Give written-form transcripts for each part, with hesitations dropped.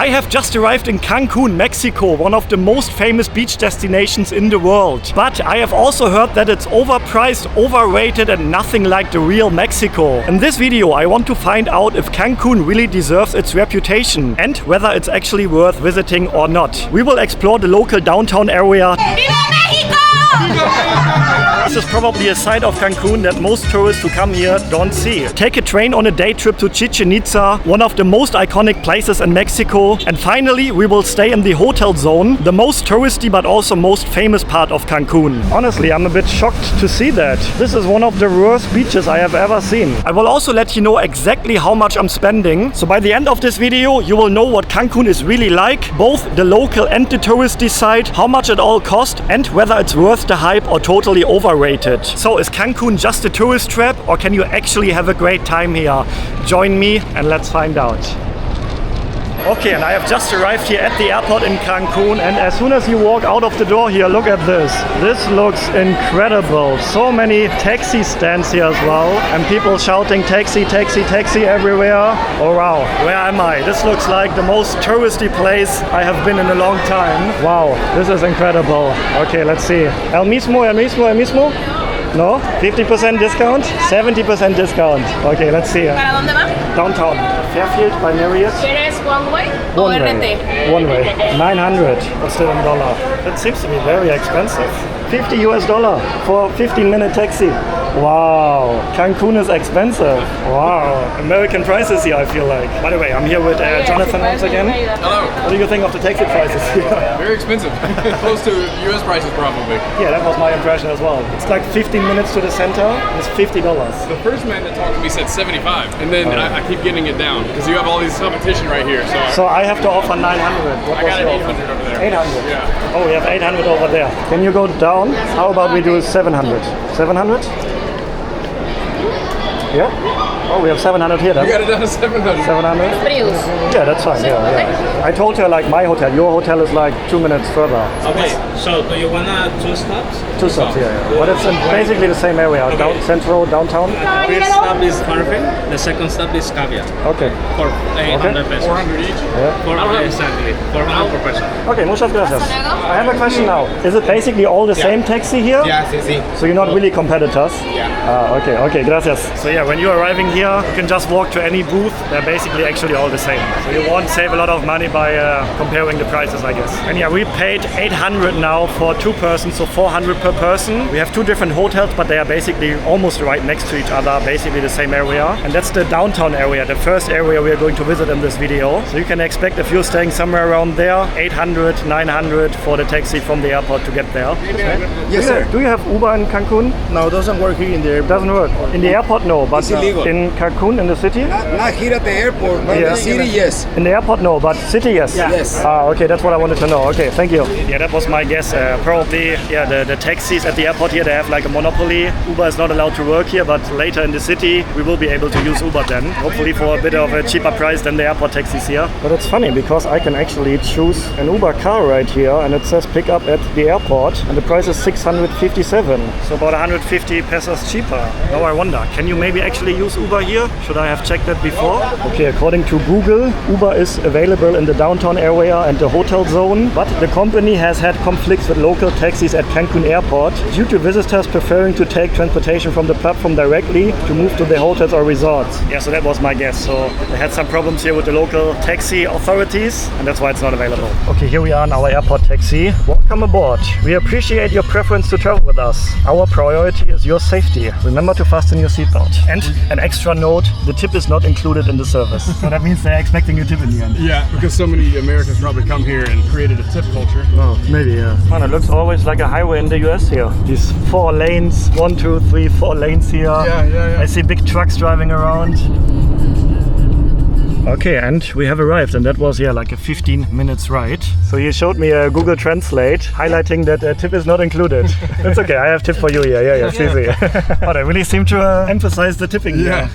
I have just arrived in Cancun, Mexico, one of the most famous beach destinations in the world. But I have also heard that it's overpriced, overrated and nothing like the real Mexico. In this video I want to find out if Cancun really deserves its reputation and whether it's actually worth visiting or not. We will explore the local downtown area. ¡Viva México! This is probably a side of Cancun that most tourists who come here don't see. Take a train on a day trip to Chichén Itzá, one of the most iconic places in Mexico. And finally, we will stay in the Hotel Zone, the most touristy but also most famous part of Cancun. Honestly, I'm a bit shocked to see that. This is one of the worst beaches I have ever seen. I will also let you know exactly how much I'm spending. So by the end of this video, you will know what Cancun is really like, both the local and the touristy side, how much it all cost, and whether it's worth the hype or totally overrated. So is Cancun just a tourist trap or can you actually have a great time here? Join me and let's find out. Okay, and I have just arrived here at the airport in Cancun, and as soon as you walk out of the door here, look at this. This looks incredible. So many taxi stands here as well, and people shouting taxi, taxi, taxi everywhere. Oh wow, where am I? This looks like the most touristy place I have been in a long time. Wow, this is incredible. Okay, let's see. El mismo, el mismo, el mismo? No? 50% discount? 70% discount. Okay, let's see. ¿Para dónde va? Downtown. Fairfield by Marriott. ¿Quieres one way o One RT? way. One way. 900 still in dollar. That seems to be very expensive. $50 for a 15-minute taxi. Wow. Cancun is expensive. Wow. American prices here, I feel like. By the way, I'm here with Jonathan once again. Hello. What do you think of the taxi prices here? Very expensive. Close to US prices probably. Yeah, that was my impression as well. It's like 15 minutes to the center. It's $50. The first man that talked to me said 75, and then I keep getting it down because you have all these competition right here. So I have to offer 900. I got an 800 over there. 800? Yeah. Oh, we have 800 over there. Can you go down? How about we do 700? 700? Yeah? Oh, we have 700 here then. You got it down to 700. 700? Prius. Yeah, that's fine. Yeah. I told her like my hotel. Your hotel is like 2 minutes further. Okay, so do you wanna 2 stops? 2 stops, yeah. But it's in basically the same area. Okay. Central, downtown. The first stop is Parfait, the second stop is Caviar. Okay. For 800 pesos. 400 each. Exactly. 400 per person. Okay, muchas gracias. I have a question now. Is it basically all the same taxi here? Yeah, sí. So you're not really competitors? Yeah. Okay, gracias. So yeah, when you're arriving here, you can just walk to any booth. They're basically actually all the same. So you won't save a lot of money by comparing the prices, I guess. And yeah, we paid 800 now for 2 persons, so 400 per person. We have 2 different hotels, but they are basically almost right next to each other, basically the same area. And that's the downtown area, the first area we are going to visit in this video. So you can expect if you're staying somewhere around there, 800, 900 for the taxi from the airport to get there. Yes, sir. Do you have Uber in Cancun? No, it doesn't work here in the airport. Doesn't work. In the airport, no, but It's illegal. in Cancun, in the city? Not here at the airport, but in Yeah. the city, yes. In the airport, no, but city, yes. Yes. Okay, that's what I wanted to know. Okay, thank you. Yeah, that was my guess. Probably, yeah, the taxis at the airport here, they have like a monopoly. Uber is not allowed to work here, but later in the city, we will be able to use Uber then. Hopefully for a bit of a cheaper price than the airport taxis here. But it's funny because I can actually choose an Uber car right here and it says pick up at the airport and the price is 657. So about 150 pesos cheaper. Now I wonder, can you maybe actually use Uber here? Should I have checked that before? Okay, according to Google, Uber is available in the downtown area and the hotel zone, but the company has had conflicts with local taxis at Cancun Airport due to visitors preferring to take transportation from the platform directly to move to their hotels or resorts. Yeah, so that was my guess. So they had some problems here with the local taxi authorities and that's why it's not available. Okay, here we are in our airport taxi. Welcome aboard. We appreciate your preference to travel with us. Our priority is your safety. Remember to fasten your seatbelt. And an extra note, the tip is not included in the service. So that means they're expecting a tip in the end. Yeah, because so many Americans probably come here and created a tip culture. Oh, maybe, yeah. Man, it looks always like a highway in the US here. These 4 lanes, 1, 2, 3, 4 lanes here. Yeah. I see big trucks driving around. Okay, and we have arrived, and that was like a 15 minutes ride. So he showed me a Google Translate highlighting that a tip is not included. It's okay, I have tip for you here. Yeah, it's easy. Oh, they really seem to emphasize the tipping here.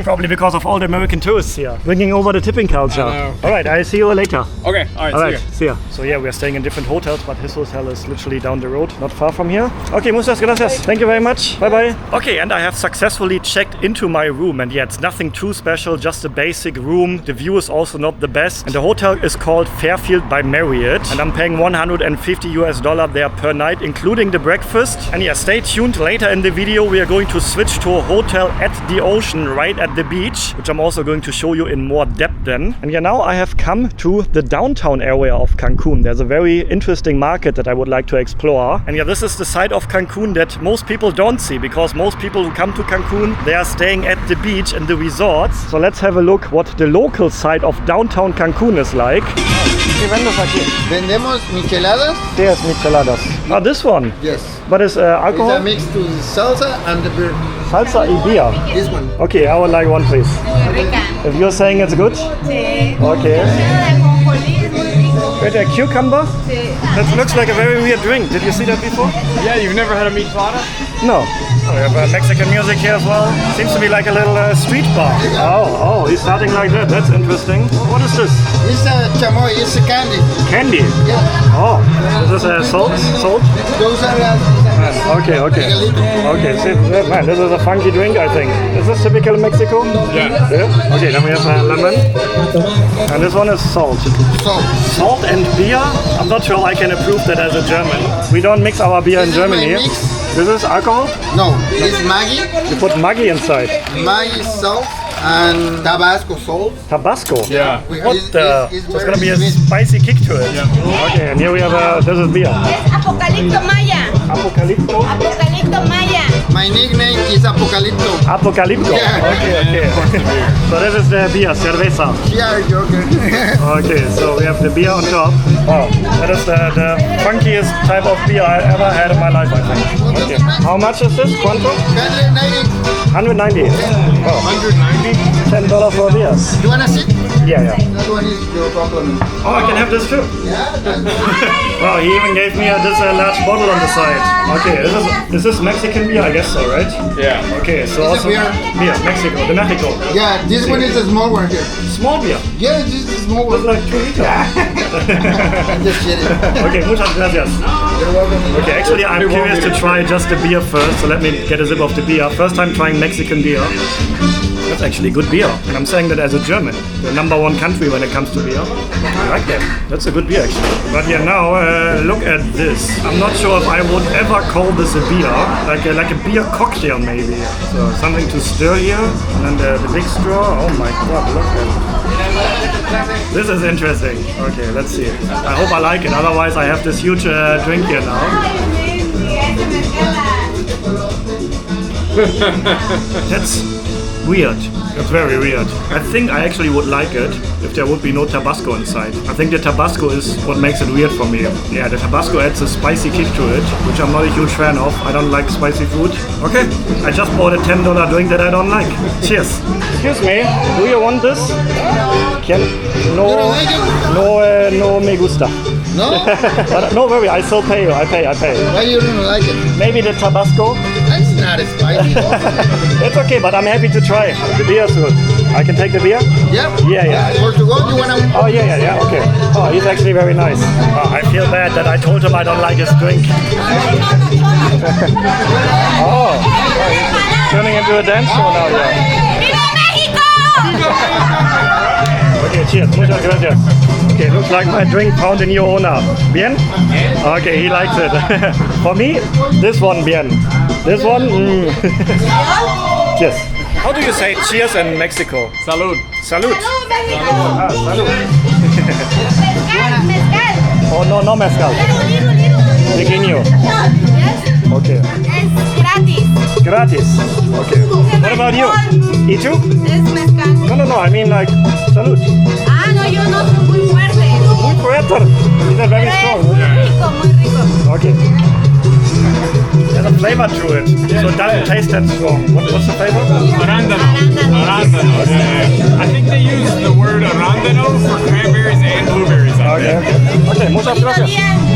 Probably because of all the American tourists here, bringing over the tipping culture. All right, I'll see you later. Okay, all right, see ya. So yeah, we are staying in different hotels, but his hotel is literally down the road, not far from here. Okay, muchas gracias. Thank you very much. Bye bye. Okay, and I have successfully checked into my room, and yeah, it's nothing too special, just a basic room. The view is also not the best. And the hotel is called Fairfield by Marriott. And I'm paying $150 there per night, including the breakfast. And yeah, stay tuned. Later in the video, we are going to switch to a hotel at the ocean, right at the beach, which I'm also going to show you in more depth then. And yeah, now I have come to the downtown area of Cancun. There's a very interesting market that I would like to explore. And yeah, this is the side of Cancun that most people don't see, because most people who come to Cancun, they are staying at the beach and the resorts. So let's have a look what the local side of downtown Cancun is like. ¿Qué vendes aquí? Vendemos micheladas. There's micheladas. Oh, this one. Yes. But it's alcohol? It's a mix to salsa and the beer. Salsa y beer. This one. Okay, I would like one, please. If you're saying it's good? Sí. Okay. De ajonjolí es muy rico. Wait, a cucumber? Sí. That looks like a very weird drink. Did you see that before? Yeah, you've never had a michelada? No. Oh, we have Mexican music here as well. Seems to be like a little street bar. Oh, he's starting like that. That's interesting. What is this? It's a chamoy. It's a candy. Candy. Yeah. Oh, is this salt? Salt? Those are Okay. Okay, see, man, this is a funky drink, I think. Is this typical in Mexico? Yeah. Okay, then we have lemon. And this one is salt. salt. Salt and beer? I'm not sure I can approve that as a German. We don't mix our beer in This is my Germany. mix. This is alcohol? No, it's Maggi. You put Maggi inside. Maggi salt and Tabasco salt. Tabasco? Yeah. What the? It's There's gonna be a very sweet. spicy kick to it. Yeah. Okay, and here we have this is beer. Es Apocalipto Maya. Apocalypto? Apocalipto Maya. My nickname is Apocalipto. Apocalypto. Yeah. Okay. So this is the beer, cerveza. Yeah, Joker. Okay, so we have the beer on top. Wow, that is the funkiest type of beer I ever had in my life, I think. Okay. How much is this? Quanto? 190. Oh, 190? $10 for a beer. You wanna sit? Yeah. That one is your compliment. Oh, I can have this too. Yeah, that's Wow, he even gave me this large bottle on the side. Okay, is this Mexican beer? I guess so, right? Yeah. Okay, so It's a also beer. Mexico, de Mexico. yeah, this one is a small one here. Small beer. Yeah, this is a small It's one. like 2 liters. I'm just kidding. Okay, muchas gracias. You're welcome. Okay, actually I'm curious to try just the beer first, so let me get a sip of the beer. First time trying Mexican beer. That's actually good beer. And I'm saying that as a German. The #1 country when it comes to beer. I like that. That's a good beer actually. But yeah, now look at this. I'm not sure if I would ever call this a beer. Like a beer cocktail maybe. So something to stir here. And then the big straw. Oh my god, look at it. This is interesting. Okay, let's see. I hope I like it. Otherwise I have this huge drink here now. That's weird. That's very weird. I think I actually would like it if there would be no Tabasco inside. I think the Tabasco is what makes it weird for me. Yeah, the Tabasco adds a spicy kick to it, which I'm not a huge fan of. I don't like spicy food. Okay, I just bought a $10 drink that I don't like. Cheers. Excuse me, do you want this? No, You don't like it? no me gusta. No? But no worry, I still pay you. I pay. Why you don't like it? Maybe the Tabasco. That's not as spicy. It's okay, but I'm happy to try. The beer is good. I can take the beer? Yeah? Yeah. For to go, you wanna? Oh, yeah, okay. Oh, he's actually very nice. Oh, I feel bad that I told him I don't like his drink. Oh, he's turning into a dance show now, yeah. ¡Viva México! Okay, cheers. Muchas gracias. Okay, looks like my drink found a new owner. Bien? Okay, he likes it. For me, this one, bien. This one, cheers. How do you say cheers in Mexico? Salud. Salud. ¡Salud, México! Ah, salud. Mezcal. Oh, no mezcal. Little. Pequeño. Yes. Okay. Es gratis. Gratis. Okay. What about you? ¿Y tú? Es mezcal. No, I mean like, salud. Ah, no, yo no soy muy fuerte. Muy fuerte. It's very Es strong. muy rico, muy rico. Okay. There's a flavor to it, so it doesn't taste that strong. What's the flavor? Arándano. Yeah. I think they use the word arándano for cranberries and blueberries. Okay. Okay, muchas bien.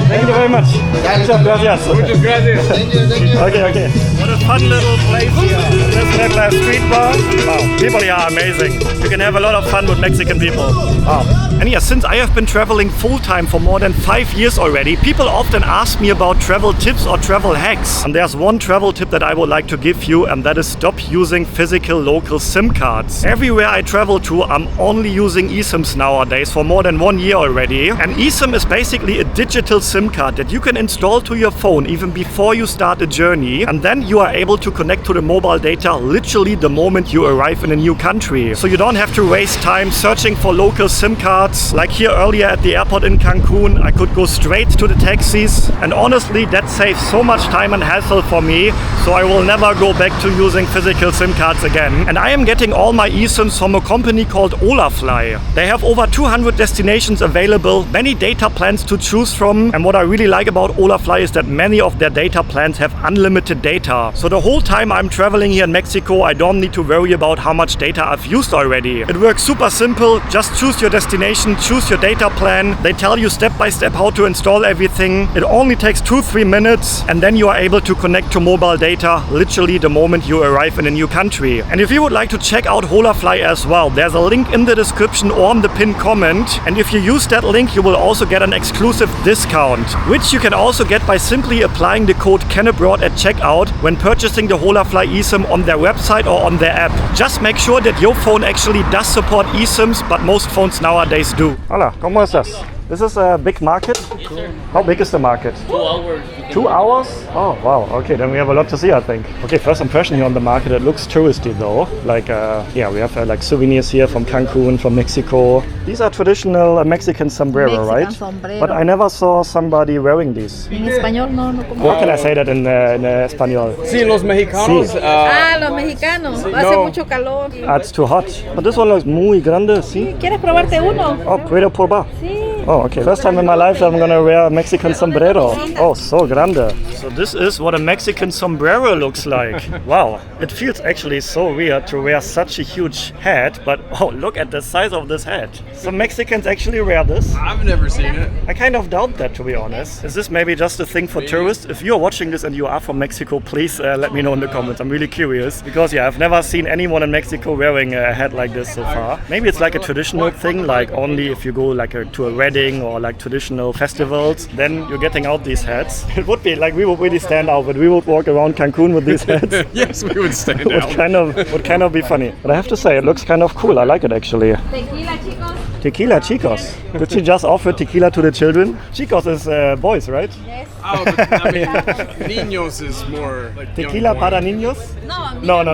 Thank you very much. Muchas gracias. Muchas gracias. Thank you. Okay. What a fun little place here. This little street bar. Wow, people here are amazing. You can have a lot of fun with Mexican people. Wow. And yeah, since I have been traveling full-time for more than 5 years already, people often ask me about travel tips or travel hacks. And there's one travel tip that I would like to give you, and that is stop using physical local SIM cards. Everywhere I travel to, I'm only using eSIMs nowadays for more than 1 year already. And eSIM is basically a digital SIM card that you can install to your phone even before you start a journey. And then you are able to connect to the mobile data literally the moment you arrive in a new country. So you don't have to waste time searching for local SIM cards. Like here earlier at the airport in Cancun, I could go straight to the taxis. And honestly, that saves so much time and hassle for me. So I will never go back to using physical SIM cards again. And I am getting all my eSIMs from a company called Olafly. They have over 200 destinations available, many data plans to choose from. And what I really like about Olafly is that many of their data plans have unlimited data. So the whole time I'm traveling here in Mexico, I don't need to worry about how much data I've used already. It works super simple. Just choose your destination, choose your data plan. They tell you step by step how to install everything. It only takes 2-3 minutes, and then you are able to connect to mobile data literally the moment you arrive in a new country. And if you would like to check out Olafly as well, there's a link in the description or on the pinned comment. And if you use that link, you will also get an exclusive discount, which you can also get by simply applying the code CANABROAD at checkout when purchasing the Olafly eSIM on their website or on their app. Just make sure that your phone actually does support eSIMs, but most phones nowadays do. Hola, ¿cómo estás? This is a big market? Yes, sir. How big is the market? 2 hours. 2 hours? Oh wow, okay, then we have a lot to see, I think. Okay, first impression here on the market, it looks touristy though. Like, yeah, we have like souvenirs here from Cancun, from Mexico. These are traditional Mexican sombrero, Mexican right? sombrero. But I never saw somebody wearing these. En español no como. How can I say that in español? Sí, los mexicanos. Sí. Los mexicanos. Hace no. mucho calor. Ah, it's too hot. But this one looks muy grande, sí? ¿Quieres probarte uno? Oh, puedo probar. Sí. Oh, okay. First time in my life I'm gonna wear a Mexican sombrero. Oh, so grande. So this is what a Mexican sombrero looks like. Wow. It feels actually so weird to wear such a huge hat, but oh, look at the size of this hat. Some Mexicans actually wear this. I've never seen it. I kind of doubt that, to be honest. Is this maybe just a thing for tourists? If you're watching this and you are from Mexico, please let me know in the comments. I'm really curious because yeah, I've never seen anyone in Mexico wearing a hat like this so far. Maybe it's like a traditional thing, like only if you go like to a wedding or like traditional festivals, then you're getting out these hats. It would be like we would really stand out, but we would walk around Cancun with these hats. Yes, we would stand would out. kind of be funny. But I have to say, it looks kind of cool. I like it actually. Tequila, chicos. Tequila, chicos. Did she just offer tequila to the children? Chicos is boys, right? Yes. Oh, but I mean, niños is more like young Tequila boys. para niños? No.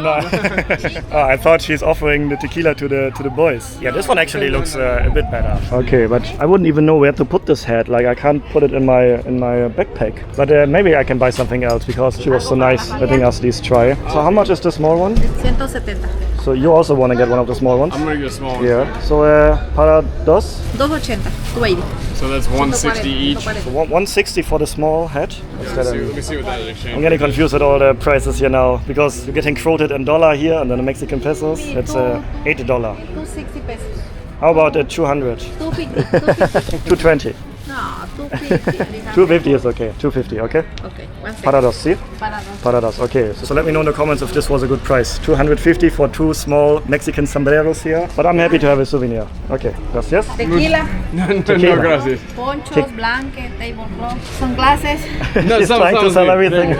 Oh, I thought she's offering the tequila to the boys. Yeah, this one actually looks a bit better. Okay, but I wouldn't even know where to put this hat. Like I can't put it in my backpack. But maybe I can buy something else because she was so nice letting us these try. So how much is the small one? 170. So you also want to get one of the small ones? I'm gonna get a small one. Yeah. So para dos? 280. 280. So that's 160 each. So 160 for the small hat. Let me see what that is I'm exchange. getting confused with all the prices here now because you're getting quoted in dollar here and then in Mexican pesos. It's $80. 260 pesos. How about 200? 250. 220. No, 250. 250 is okay. 250, okay? Okay, one second. Para dos, see? Para dos. Para dos, okay. So let me know in the comments if this was a good price. 250 for 2 small Mexican sombreros here. But I'm happy to have a souvenir. Okay, gracias. Tequila, No, Tequila. gracias. ponchos, blanket, tablecloth, sunglasses. No, He's trying to sell everything.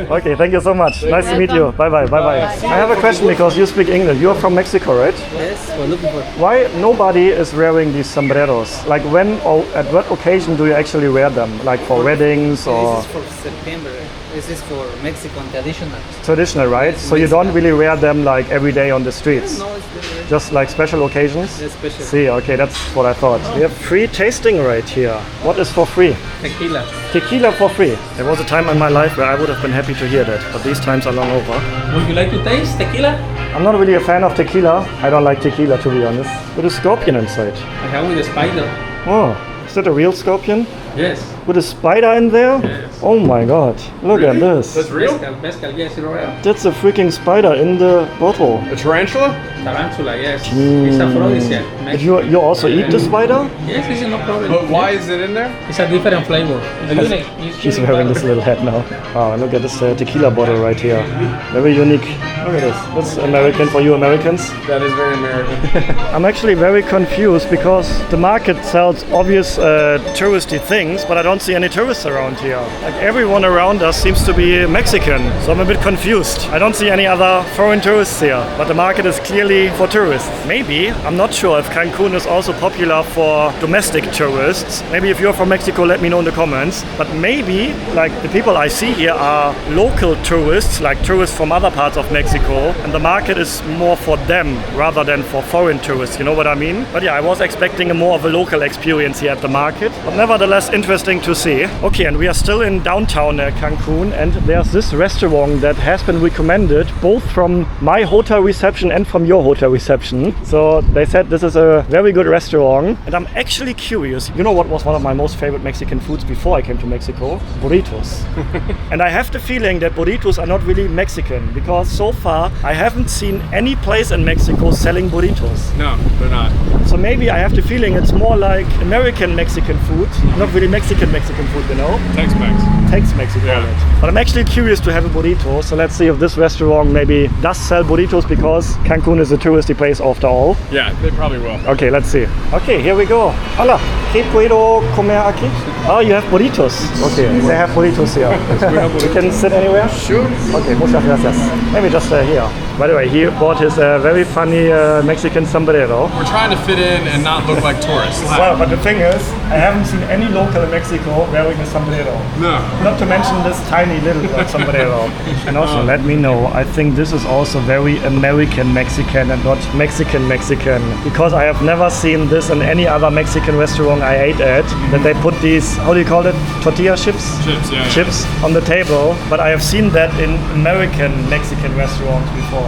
Okay, thank you so much. Nice to meet you. Bye bye. I have a question because you speak English. You're from Mexico, right? Yes, we're looking for. Why nobody is wearing these sombreros? Like when or at what occasion do you actually wear them? Like for weddings or This is for September. This is for Mexican traditional. traditional, right? So you don't really wear them like every day on the streets, No, it's the just like special occasions? special See, okay, that's what I thought. We have free tasting right here. What is for free? tequila. Tequila for free. There was a time in my life where I would have been happy to hear that, but these times are long over. Would you like to taste tequila? I'm not really a fan of tequila. I don't like tequila, to be honest. With a scorpion inside. I have with a spider. Oh, is that a real scorpion? Yes. With a spider in there? Yes. Oh my god. Look at this. That's real? Mezcal, yes, real. That's a freaking spider in the bottle. A tarantula? Tarantula, yes. It's aphrodisiac. But you also eat the spider? Yes, it's no problem. But why is it in there? It's a different flavor. It's unique. It's She's unique wearing color. this little hat now. Wow, look at this tequila bottle right here. Very unique. Look at this. That's American for you Americans. That is very American. I'm actually very confused because the market sells obvious touristy things, but I don't see any tourists around here. Like everyone around us seems to be Mexican, so I'm a bit confused. I don't see any other foreign tourists here, but the market is clearly for tourists. Maybe, I'm not sure if Cancun is also popular for domestic tourists. Maybe if you're from Mexico, let me know in the comments. But maybe, like the people I see here are local tourists, like tourists from other parts of Mexico, and the market is more for them rather than for foreign tourists, you know what I mean? But yeah, I was expecting a more of a local experience here at the market, but nevertheless interesting to see. Okay, and we are still in downtown Cancun, and there's this restaurant that has been recommended both from my hotel reception and from your hotel reception. So they said this is a very good restaurant, and I'm actually curious. You know what was one of my most favorite Mexican foods before I came to Mexico? Burritos. And I have the feeling that burritos are not really Mexican, because so far I haven't seen any place in Mexico selling burritos. No, they're not. So maybe I have the feeling it's more like American Mexican food, not really Mexican food, you know? Tex-Mex. Tex-Mex, you call Yeah. it. But I'm actually curious to have a burrito, so let's see if this restaurant maybe does sell burritos, because Cancun is a touristy place after all. Yeah, they probably will. Okay, let's see. Okay, here we go. Hola, ¿qué puedo comer aquí? Oh, you have burritos. Okay, they have burritos here. We can sit anywhere? Sure. Okay, muchas gracias. Maybe just here. By the way, he bought his very funny Mexican sombrero. We're trying to fit in and not look like tourists. Well, but the thing is, I haven't seen any local in Mexico wearing a sombrero. No. Not to mention this tiny little sombrero. And also, let me know, I think this is also very American Mexican and not Mexican Mexican. Because I have never seen this in any other Mexican restaurant I ate at. That they put these, how do you call it? Tortilla chips? Chips, yeah. Chips on the table. But I have seen that in American Mexican restaurants before.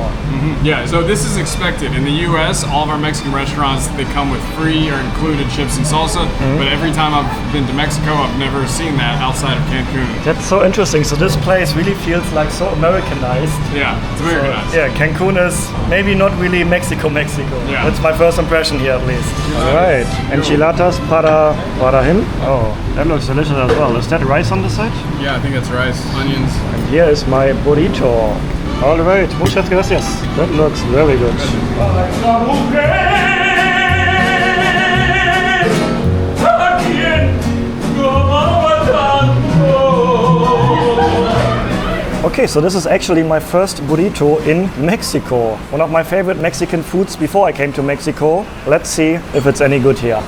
Yeah, so this is expected. In the US, all of our Mexican restaurants, they come with free or included chips and salsa. But every time I've been to Mexico, I've never seen that outside of Cancun. That's so interesting. So this place really feels like so Americanized. Yeah, it's very nice. Yeah, Cancun is maybe not really Mexico. Yeah. That's my first impression here at least. Alright, enchiladas para him. Oh, that looks delicious as well. Is that rice on the side? Yeah, I think that's rice, onions. And here is my burrito. Alright, muchas gracias. That looks very good. Okay, so this is actually my first burrito in Mexico. One of my favorite Mexican foods before I came to Mexico. Let's see if it's any good here.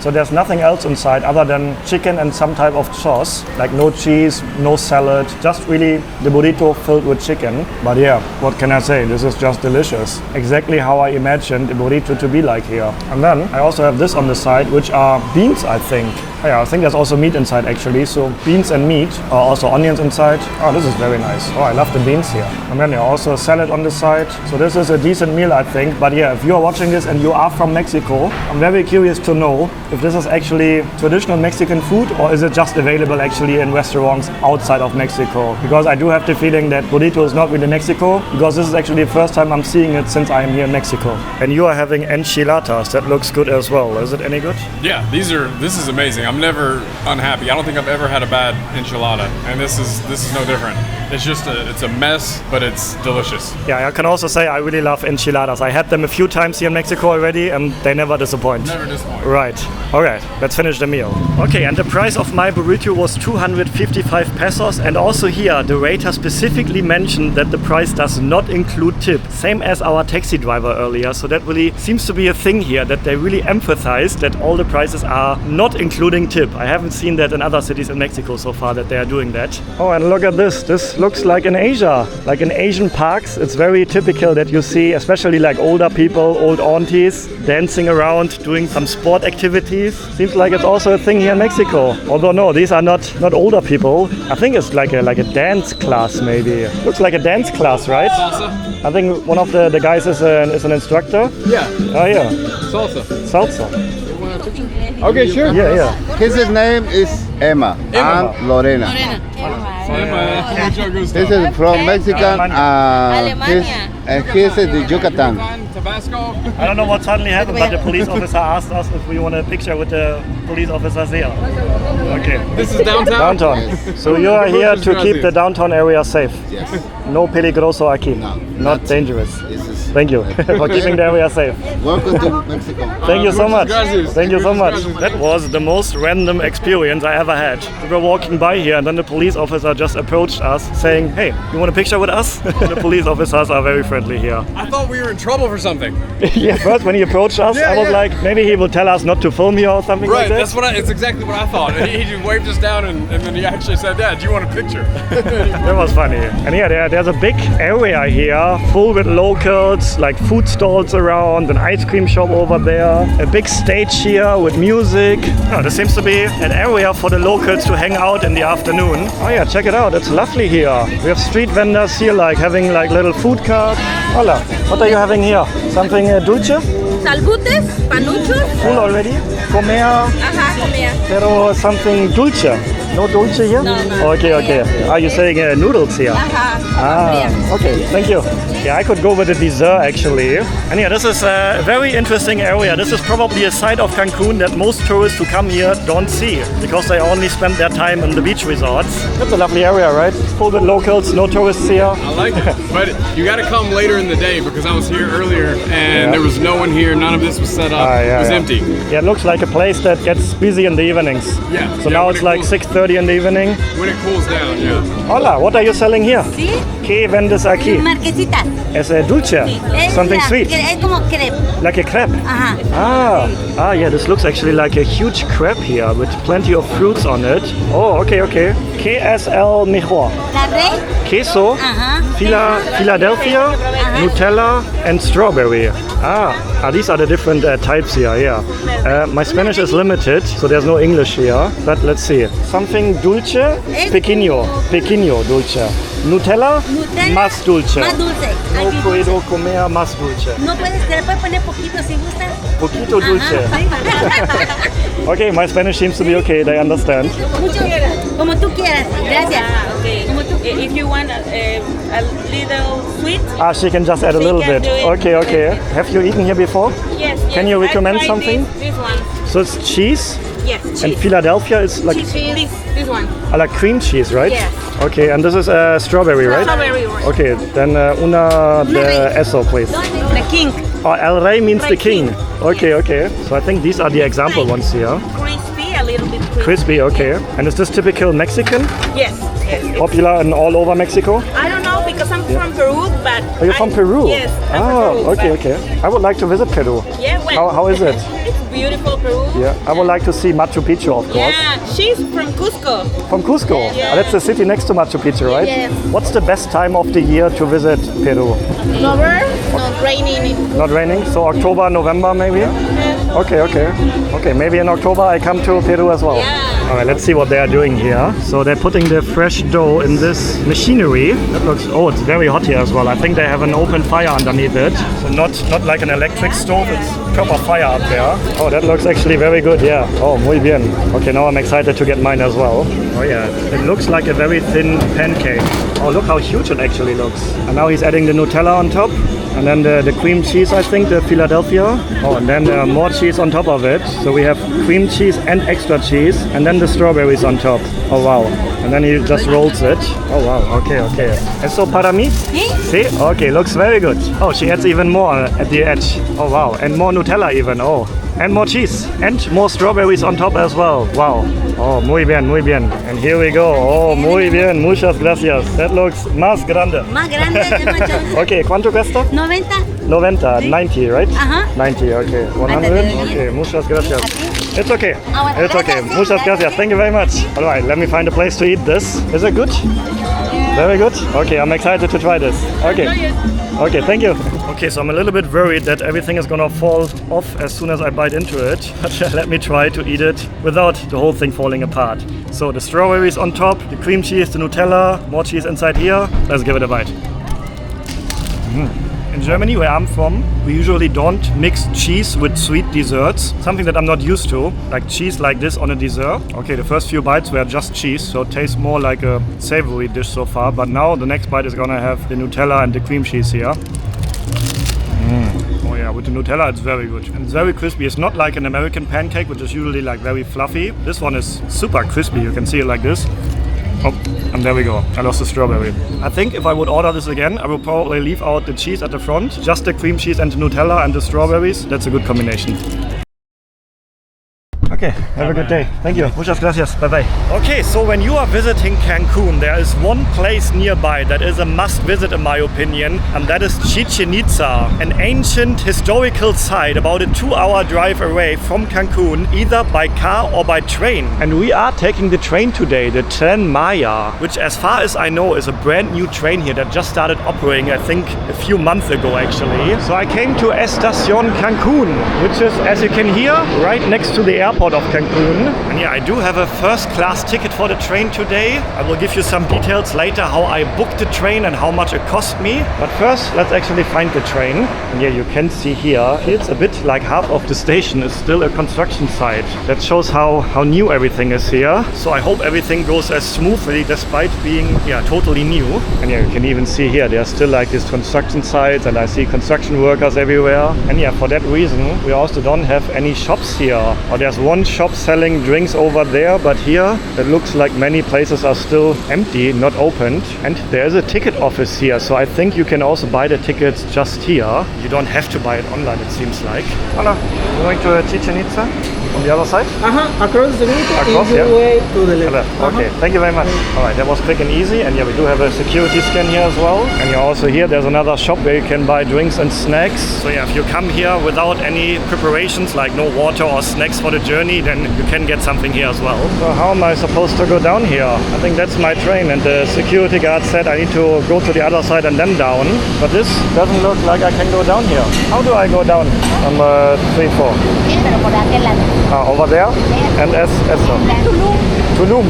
So there's nothing else inside other than chicken and some type of sauce. Like no cheese, no salad, just really the burrito filled with chicken. But yeah, what can I say? This is just delicious. Exactly how I imagined a burrito to be like here. And then I also have this on the side, which are beans, I think. Yeah, I think there's also meat inside actually. So beans and meat, also onions inside. Oh, this is very nice. Oh, I love the beans here. And then also a salad on the side. So this is a decent meal, I think. But yeah, if you are watching this and you are from Mexico, I'm very curious to know if this is actually traditional Mexican food or is it just available actually in restaurants outside of Mexico? Because I do have the feeling that burrito is not really Mexico, because this is actually the first time I'm seeing it since I'm here in Mexico. And you are having enchiladas. That looks good as well. Is it any good? Yeah, this is amazing. I'm never unhappy. I don't think I've ever had a bad enchilada, and this is no different. It's just it's a mess, but it's delicious. Yeah, I can also say I really love enchiladas. I had them a few times here in Mexico already, and they never disappoint. Never disappoint. Right. Okay, let's finish the meal. Okay, and the price of my burrito was 255 pesos. And also here, the waiter specifically mentioned that the price does not include tip. Same as our taxi driver earlier. So that really seems to be a thing here, that they really emphasize that all the prices are not including tip. I haven't seen that in other cities in Mexico so far, that they are doing that. Oh, and look at this. This looks like in Asia. Like in Asian parks, it's very typical that you see, especially like older people, old aunties, dancing around, doing some sport activities. Seems like it's also a thing here in Mexico. Although no, these are not older people. I think it's like a dance class maybe. Looks like a dance class, right? Salsa? I think one of the guys is an instructor. Yeah. Oh yeah. Salsa. Salsa. You want a picture? Okay, sure. Yeah, yeah. His name is Emma and Lorena. This is from Mexican. He's the Yucatan. Tabasco. I don't know what suddenly happened, but the police officer asked us if we want a picture with the police officers here. Okay. This is downtown. Downtown. So you are here to keep the downtown area safe. Yes. No peligroso aquí. No, Not dangerous. This is Thank you for keeping the area safe. welcome to Mexico. Thank you so much. gracias. Thank you so much. Muchas gracias. That was the most random experience I ever had. We were walking by here and then the police officer just approached us saying, hey, you want a picture with us? The police officers are very friendly here. I thought we were in trouble for something. Yeah, first when he approached us, Yeah, I was yeah. like, maybe he will tell us not to film here or something Right, like that. that's what it's exactly what I thought. And he just waved us down and then he actually said, Dad, do you want a picture? That was funny. And yeah, there's a big area here full with locals, like food stalls around, an ice cream shop over there, a big stage here with music. Oh, this seems to be an area for the locals to hang out in the afternoon. Oh yeah, check it out. It's lovely here. We have street vendors here, like having like little food carts. Hola, what are you having here? Something dulce? Salbutes, panuchos. Full already? Comer, Ajá, comida. pero something dulce. No dulce here? No, no. Okay, okay. Are you saying noodles here? Ajá. Ah, okay, thank you. Yeah, I could go with the dessert actually. And yeah, this is a very interesting area. This is probably a side of Cancun that most tourists who come here don't see because they only spend their time in the beach resorts. That's a lovely area, right? Full with locals, no tourists here. I like it. But you got to come later in the day because I was here earlier and there was no one here. None of this was set up. Yeah, it was yeah. empty. Yeah, it looks like a place that gets busy in the evenings. Yeah. So yeah, now when it's it like cools- 6:30 in the evening. When it cools down, yeah. Hola, what are you selling here? ¿Sí? ¿Qué vendes aquí? Marquesitas. Es dulce. Es Something la- sweet. Es como crepe. Like a crepe. Ajá. Yeah, this looks actually like a huge crepe here with plenty of fruits on it. Oh, okay, okay. ¿Qué es el mejor? La rey. Queso, Ajá. Philadelphia, Nutella, and strawberry. These are the different types here, yeah. My Spanish is limited, so there's no English here. But let's see. Something dulce, pequeño dulce. Nutella, Nutella, más dulce. Más dulce. No Aquí puedo comer más dulce. No puedes, te le puedes poner poquito si gusta. Poquito dulce. Ajá, sí. Okay, my Spanish seems to be okay, they understand. Mucho, como tú quieras. Gracias. Okay. Como tú If you want a little sweet, She can just add a She little can bit. do it. Okay, okay. Have you eaten here before? yes. Can you I recommend tried something? This one. So it's cheese, Yes. and Cheese. Philadelphia is like This one. like cream cheese, right? Yes. Okay, and this is strawberry, right? Strawberry one. Okay, then una de eso, please. The king. Oh, El Rey means the Rey king. king. Okay, okay. So I think these are the example ones here. Crispy, a little bit crispy. Crispy, okay. And is this typical Mexican? Yes. Yes. It's- Popular in all over Mexico? I don't know because I'm from Peru, but. Are you from Peru? Yes. I'm from Peru, okay, but- okay. I would like to visit Peru. Yeah. Well. How is it? It's beautiful, Peru. Yeah, I would like to see Machu Picchu, of course. Yeah. She's from Cusco. From Cusco. Yeah. That's the city next to Machu Picchu, right? Yes. What's the best time of the year to visit Peru? October, not raining. Not raining, so October, November maybe? Okay, okay. Okay, maybe in October I come to Peru as well. Yeah. Alright, let's see what they are doing here. So they're putting the fresh dough in this machinery. That looks, it's very hot here as well. I think they have an open fire underneath it. So not like an electric stove, it's proper fire up there. Oh, that looks actually very good, yeah. Oh, muy bien. Okay, now I'm excited to get mine as well. Oh yeah, it looks like a very thin pancake. Oh, look how huge it actually looks. And now he's adding the Nutella on top. And then the cream cheese, I think, the Philadelphia. Oh, and then more cheese on top of it. So we have cream cheese and extra cheese. And then the strawberries on top. Oh, wow. And then he just rolls it. Oh, wow. Okay, okay. Eso para mí? See? Okay, looks very good. Oh, she adds even more at the edge. Oh, wow. And more Nutella even. Oh. And more cheese. And more strawberries on top as well. Wow. Oh, muy bien, muy bien. And here we go. Oh, muy bien. Muchas gracias. That looks más grande. Más grande, es más grande. Okay, ¿cuánto cuesta? 90. 90, 90, right? Ajá. 90, okay. 100? Okay, muchas gracias. It's okay. bueno, It's okay. gracias. Muchas gracias. Thank you very much. All right, let me find a place to eat this. Is it good? Very good? Okay, I'm excited to try this. Okay. Okay, thank you. Okay, so I'm a little bit worried that everything is gonna fall off as soon as I bite into it. But let me try to eat it without the whole thing falling apart. So the strawberries on top, the cream cheese, the Nutella, more cheese inside here. Let's give it a bite. In Germany, where I'm from, we usually don't mix cheese with sweet desserts. Something that I'm not used to, like cheese like this on a dessert. Okay, the first few bites were just cheese, so it tastes more like a savory dish so far. But now the next bite is gonna have the Nutella and the cream cheese here. Oh yeah, with the Nutella it's very good. And it's very crispy. It's not like an American pancake, which is usually like very fluffy. This one is super crispy. You can see it like this. Oh, and there we go. I lost the strawberry. I think if I would order this again, I would probably leave out the cheese at the front. Just the cream cheese and the Nutella and the strawberries. That's a good combination. Okay, have a good day. Thank you. Muchas gracias. Bye-bye. Okay, so when you are visiting Cancun, there is one place nearby that is a must visit in my opinion, and that is Chichén Itzá, an ancient historical site about a 2-hour drive away from Cancun, either by car or by train. And we are taking the train today, the Tren Maya, which as far as I know is a brand new train here that just started operating, I think a few months ago actually. So I came to Estación Cancun, which is, as you can hear, right next to the airport of Cancun. And yeah, I do have a first class ticket for the train today. I will give you some details later how I booked the train and how much it cost me. But first, let's actually find the train. And yeah, you can see here, it's a bit like half of the station is still a construction site. That shows how new everything is here. So I hope everything goes as smoothly despite being totally new. And yeah, you can even see here, there's still like these construction sites and I see construction workers everywhere. And yeah, for that reason, we also don't have any shops here. Or there's one shop selling drinks over there, but here it looks like many places are still empty, not opened. And there is a ticket office here, so I think you can also buy the tickets just here. You don't have to buy it online, it seems like. Hola, we're going to Chichén Itzá on the other side? Across the route, Across, the way to the left. Okay, thank you very much. Alright, that was quick and easy, and yeah, we do have a security scan here as well. And you're also here, there's another shop where you can buy drinks and snacks. So yeah, if you come here without any preparations, like no water or snacks for the journey, then you can get something here as well. So how am I supposed to go down here? I think that's my train, and the security guard said I need to go to the other side and then down. But this doesn't look like I can go down here. How do I go down? Number 3, 4. Pero por aquel lado. Over there? And Tulum.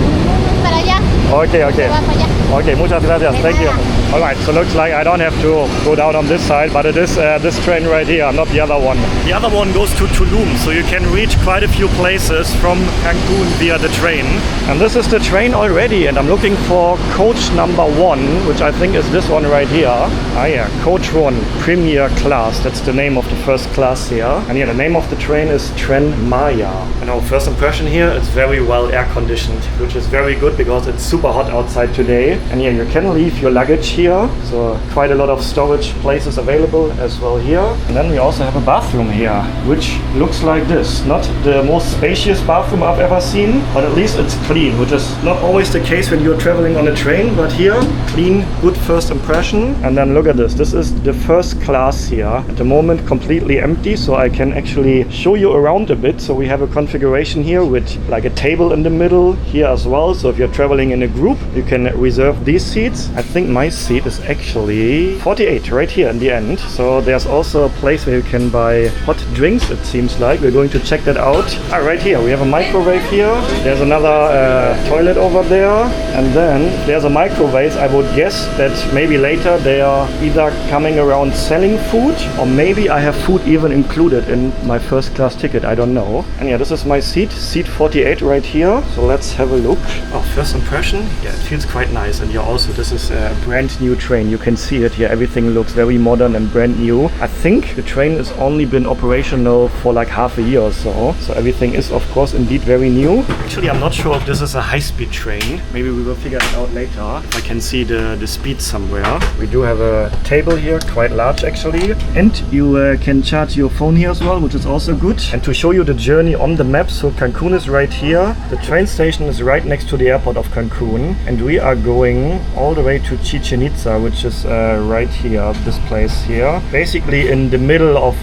Para allá. Okay. Vas para allá. Okay, muchas gracias. Thank you. Alright, so looks like I don't have to go down on this side, but it is this train right here, not the other one. The other one goes to Tulum, so you can reach quite a few places from Cancun via the train. And this is the train already, and I'm looking for coach number 1, which I think is this one right here. Ah yeah, coach 1, premier class. That's the name of the first class here. And yeah, the name of the train is Tren Maya. And our first impression here, it's very well air conditioned, which is very good because it's super hot outside today. And yeah, you can leave your luggage here, so quite a lot of storage places available as well here. And then we also have a bathroom here, which looks like this. Not the most spacious bathroom I've ever seen, but at least it's clean, which is not always the case when you're traveling on a train. But here, clean, good first impression. And then look at this. This is the first class here. At the moment, completely empty, so I can actually show you around a bit. So we have a configuration here with like a table in the middle here as well. So if you're traveling in a group, you can reserve these seats. I think my seat is actually 48 right here in the end. So there's also a place where you can buy hot drinks, it seems like. We're going to check that out. Right here we have a microwave here. There's another toilet over there, and then there's a microwave. I would guess that maybe later they are either coming around selling food, or maybe I have food even included in my first class ticket, I don't know. And yeah, this is my seat 48 right here. So let's have a look. Oh, first impression, yeah, it feels quite nice. And yeah, also this is a brand new train. You can see it here, everything looks very modern and brand new. I think the train has only been operational for like half a year or so, so everything is of course indeed very new. Actually, I'm not sure if this is a high-speed train. Maybe we will figure it out later if I can see the speed somewhere. We do have a table here, quite large actually, and you can charge your phone here as well, which is also good. And to show you the journey on the map, so Cancun is right here, the train station is right next to the airport of Cancun, and we are going all the way to Chichén Itzá, which is right here, this place here, basically in the middle of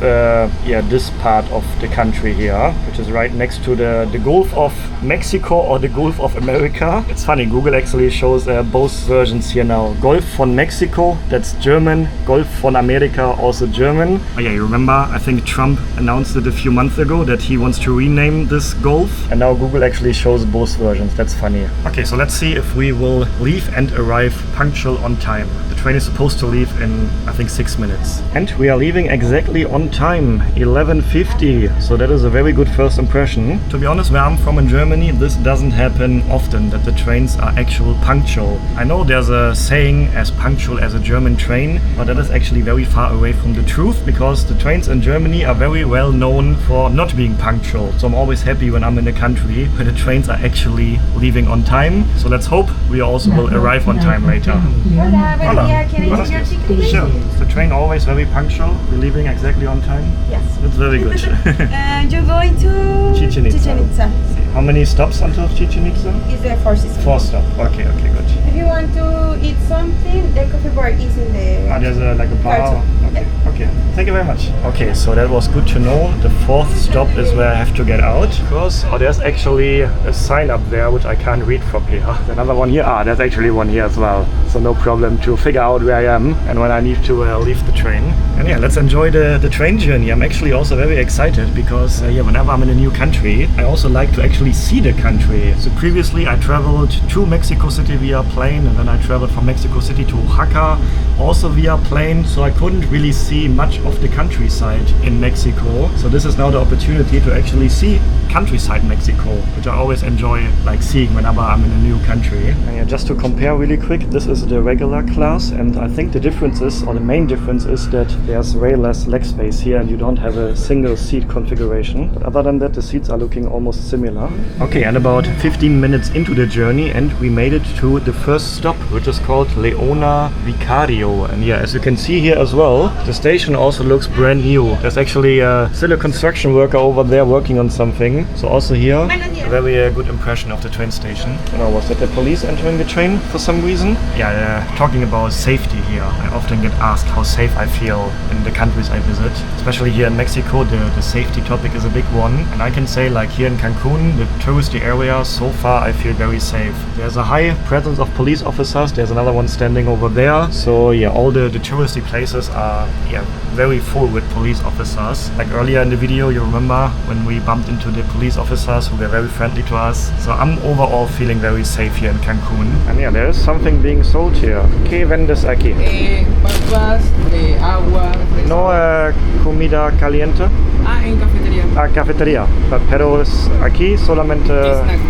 this part of the country here, which is right next to the Gulf of Mexico or the Gulf of America. It's funny, Google actually shows both versions here now. Gulf von Mexico, that's German. Gulf von America, also German. Oh yeah, you remember, I think Trump announced it a few months ago that he wants to rename this Gulf, and now Google actually shows both versions. That's funny. Okay, so let's see if we will leave and arrive punctual on time. The train is supposed to leave in, I think, 6 minutes. And we are leaving exactly on time, 11:50. So that is a very good first impression. To be honest, where I'm from in Germany, this doesn't happen often, that the trains are actual punctual. I know there's a saying, as punctual as a German train, but that is actually very far away from the truth, because the trains in Germany are very well known for not being punctual. So I'm always happy when I'm in a country where the trains are actually leaving on time. So let's hope we also will arrive on time later. Hola, buen día. ¿Quiere Buenos enseñar días. ticket? Sure. Is the train always very punctual? We're leaving exactly on time? Yes. That's very good. You're going to Chichén Itzá. Chichén Itzá. How many stops until Chichén Itzá? Is the 4 system. 4 stops. Okay, good. If you want to eat something, the coffee bar is in the There's like a bar. carton. Okay. Thank you very much. Okay, so that was good to know. The 4th stop is where I have to get out. Because there's actually a sign up there which I can't read from here. Another one here. There's actually one here as well. So no problem to figure out where I am and when I need to leave the train. And yeah, let's enjoy the train journey. I'm actually also very excited because whenever I'm in a new country, I also like to actually see the country. So previously I traveled to Mexico City via plane, and then I traveled from Mexico City to Oaxaca also via plane. So I couldn't really see much of the countryside in Mexico. So this is now the opportunity to actually see countryside Mexico, which I always enjoy like seeing whenever I'm in a new country. And yeah, just to compare really quick, this is the regular class, and I think the difference is, or the main difference is, that there's way less leg space here and you don't have a single seat configuration. But other than that, the seats are looking almost similar. Okay, and about 15 minutes into the journey and we made it to the first stop, which is called Leona Vicario. And yeah, as you can see here as well, the station also looks brand new. There's actually still a construction worker over there working on something. So also here, a very good impression of the train station. Was that the police entering the train for some reason? Yeah, talking about safety here. I often get asked how safe I feel in the countries I visit. Especially here in Mexico, the safety topic is a big one. And I can say, like here in Cancun, the touristy area, so far I feel very safe. There's a high presence of police officers. There's another one standing over there. So yeah, all the touristy places are very full with police officers. Like earlier in the video, you remember when we bumped into the police officers who were very friendly to us. So I'm overall feeling very safe here in Cancun. And yeah, there is something being sold here. ¿Qué vendes aquí? Papas, agua. No comida caliente. En cafetería. Cafetería. Pero es aquí solamente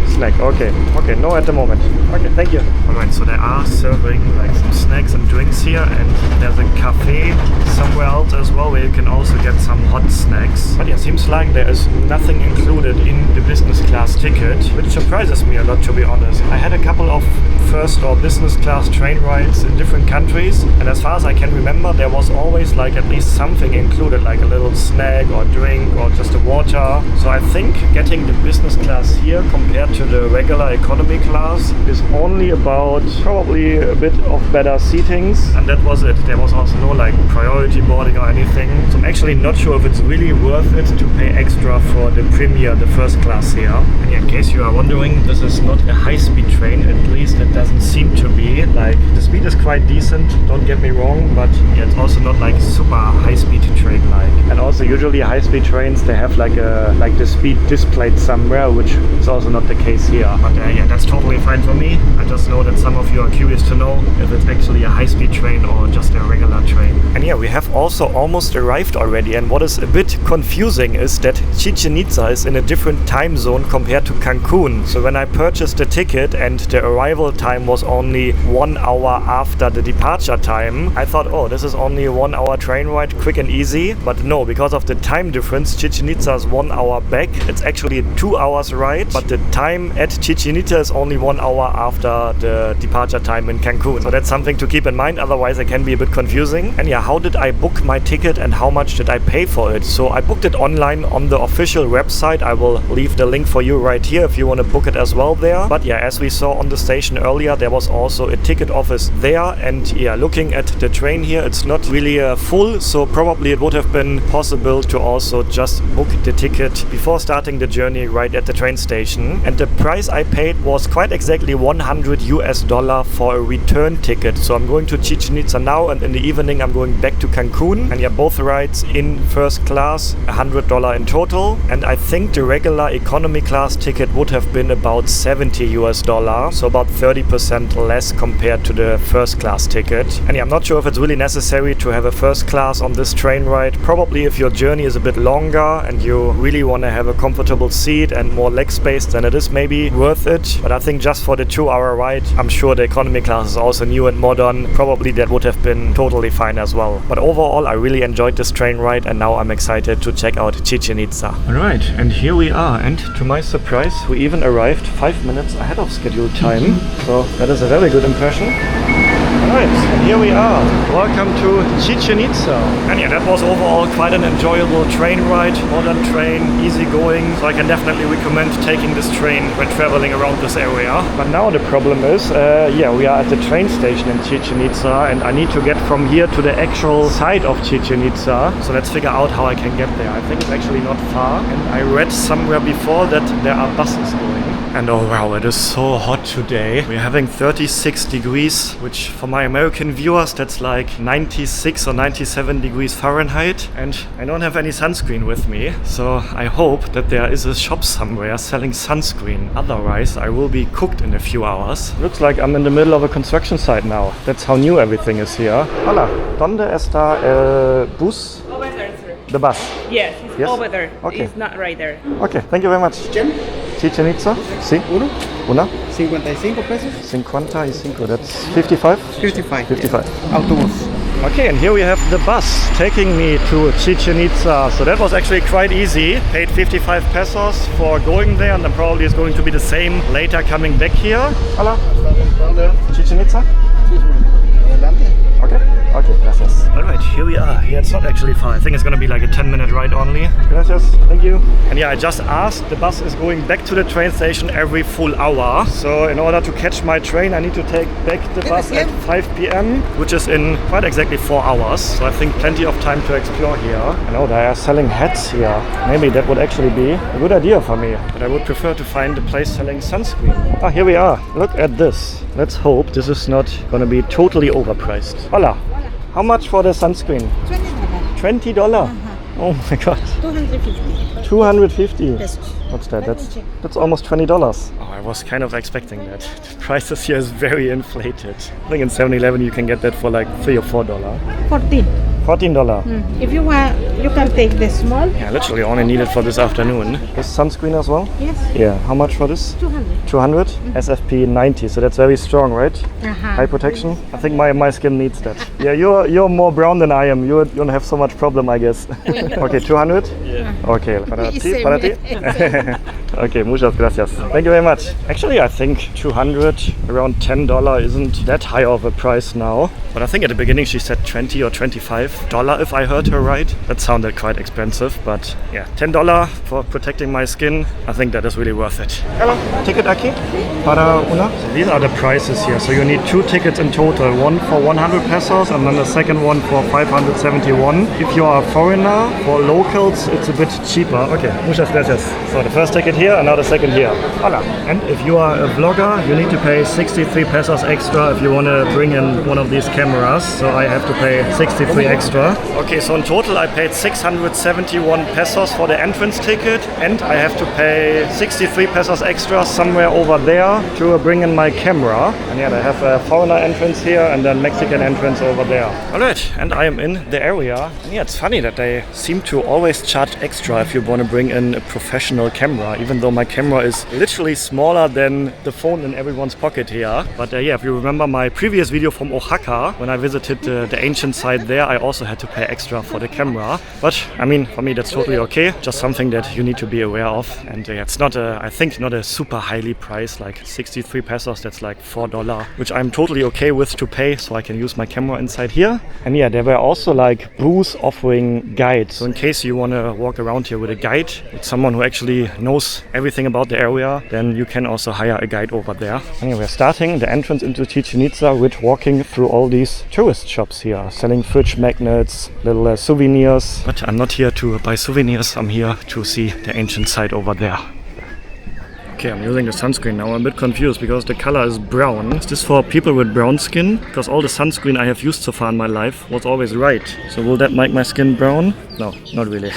snack. Okay, no at the moment. Okay, thank you. Alright, so they are serving like some snacks and drinks here, and there's a cafe somewhere else as well where you can also get some hot snacks. But yeah, seems like there is nothing included in the business class ticket, which surprises me a lot, to be honest. I had a couple of first or business class train rides in different countries, and as far as I can remember, there was always like at least something included, like a little snack or drink or just a water. So I think getting the business class here compared to the regular economy class is only about probably a bit of better seatings, and that was it. There was also no like priority boarding or anything. So I'm actually not sure if it's really worth it to pay extra for the premier, the first class here. And yeah, in case you are wondering, this is not a high-speed train, at least it doesn't seem to be. Like the speed is quite decent, don't get me wrong, but yeah, it's also not like super high-speed train like. And also usually high-speed trains, they have like the speed displayed somewhere, which is also not the case here. But yeah, that's totally fine for me. I just know that some of you are curious to know if it's actually a high-speed train or just a regular train. And yeah, we have also almost arrived already, and what is a bit confusing is that Chichén Itzá is in a different time zone compared to Cancun. So when I purchased the ticket and the arrival time was only 1 hour after the departure time, I thought, oh, this is only a 1 hour train ride, quick and easy. But no, because of the time difference, Chichén Itzá is 1 hour back. It's actually a 2 hours ride, but the time at Chichén Itzá is only 1 hour after the departure time in Cancun. So that's something to keep in mind, otherwise it can be a bit confusing. And yeah, how did I book my ticket and how much did I pay for it? So I booked it online on the official website. I will leave the link for you right here if you want to book it as well there. But yeah, as we saw on the station earlier, there was also a ticket office there, and yeah, looking at the train here, it's not really full, so probably it would have been possible to also just book the ticket before starting the journey right at the train station. And the price I paid was quite exactly $100 for a return ticket. So I'm going to Chichén Itzá now, and in the evening I'm going back to Cancun. And yeah, both rides in first class, $100 in total. And I think the regular economy class ticket would would have been about $70, so about 30% less compared to the first class ticket. And yeah, I'm not sure if it's really necessary to have a first class on this train ride. Probably if your journey is a bit longer and you really want to have a comfortable seat and more leg space, then it is maybe worth it. But I think just for the 2-hour ride, I'm sure the economy class is also new and modern. Probably that would have been totally fine as well. But overall, I really enjoyed this train ride, and now I'm excited to check out Chichén Itzá. Alright, and here we are, and to my surprise, we even arrived 5 minutes ahead of scheduled time. So that is a very good impression. Alright, and here we are. Welcome to Chichén Itzá. And yeah, that was overall quite an enjoyable train ride. Modern train, easy going. So I can definitely recommend taking this train when traveling around this area. But now the problem is, we are at the train station in Chichén Itzá, and I need to get from here to the actual site of Chichén Itzá. So let's figure out how I can get there. I think it's actually not far. And I read somewhere before that there are buses going. And oh wow, it is so hot today. We're having 36 degrees, which for my American viewers, that's like 96 or 97 degrees Fahrenheit. And I don't have any sunscreen with me. So I hope that there is a shop somewhere selling sunscreen. Otherwise, I will be cooked in a few hours. Looks like I'm in the middle of a construction site now. That's how new everything is here. Hola, ¿dónde está el bus? Over there, sir. The bus? Yes, it's Yes? over there. Okay. It's not right there. Okay, thank you very much. Chichén Itzá? Sí. Una? 55 pesos. 55, that's 55? 55. 55. Autobús. Okay, and here we have the bus taking me to Chichén Itzá. So that was actually quite easy. Paid 55 pesos for going there, and then probably is going to be the same later coming back here. Hola. Chichén Itzá? Okay. Okay, gracias. Alright, here we are. Yeah, it's not actually far. I think it's gonna be like a 10-minute ride only. Gracias, thank you. And yeah, I just asked. The bus is going back to the train station every full hour. So in order to catch my train, I need to take back the bus at 5 p.m., which is in quite exactly 4 hours. So I think plenty of time to explore here. I know they are selling hats here. Maybe that would actually be a good idea for me. But I would prefer to find a place selling sunscreen. Ah, here we are. Look at this. Let's hope this is not gonna be totally overpriced. Hola. How much for the sunscreen? $20. $20? Oh my god. 250 250. pesos. What's that? That's almost $20. Oh, I was kind of expecting that. The prices here is very inflated. I think in 7-Eleven you can get that for like $3 or $4. 14. $14. If you want, you can take the small. Yeah, literally only need it for this afternoon. This sunscreen as well? Yes. Yeah. How much for this? 200. 200? SFP 90. So that's very strong, right? Uh-huh. High protection. I think my skin needs that. Yeah, you're more brown than I am. You don't have so much problem, I guess. Okay, 200? Yeah. Okay. Para ti? Okay, muchas gracias. Thank you very much. Actually, I think 200, around $10 isn't that high of a price now. But I think at the beginning she said $20 or $25 if I heard her right. That sounded quite expensive, but yeah, $10 for protecting my skin. I think that is really worth it. Hello, ticket aquí? Para una? So these are the prices here. So you need 2 tickets in total. One for 100 pesos and then the second one for 571. If you are a foreigner, for locals it's a bit cheaper. Okay, muchas gracias. So the first ticket here and now the second here. Hola. And if you are a vlogger, you need to pay 63 pesos extra if you want to bring in one of these cameras. So I have to pay 63 extra. Okay, so in total I paid 671 pesos for the entrance ticket, and I have to pay 63 pesos extra somewhere over there to bring in my camera. And yeah, they have a foreigner entrance here and then Mexican entrance over there. Alright, and I am in the area. And yeah, it's funny that they seem to always charge extra if you want to bring in a professional camera, even though my camera is literally smaller than the phone in everyone's pocket here. But yeah, if you remember my previous video from Oaxaca, when I visited the ancient site there, I also had to pay extra for the camera. But I mean, for me that's totally okay. Just something that you need to be aware of. And yeah, it's not I think not a super highly priced, like 63 pesos, that's like $4, which I'm totally okay with to pay, so I can use my camera inside here. And yeah, there were also like booths offering guides. So in case you want to walk around here with a guide, with someone who actually knows everything about the area, then you can also hire a guide over there. Anyway, we're starting the entrance into Chichén Itzá with walking through all these tourist shops here, selling fridge magnets, little souvenirs. But I'm not here to buy souvenirs, I'm here to see the ancient site over there. Okay, I'm using the sunscreen now. I'm a bit confused because the color is brown. Is this for people with brown skin? Because all the sunscreen I have used so far in my life was always right. So will that make my skin brown? No, not really.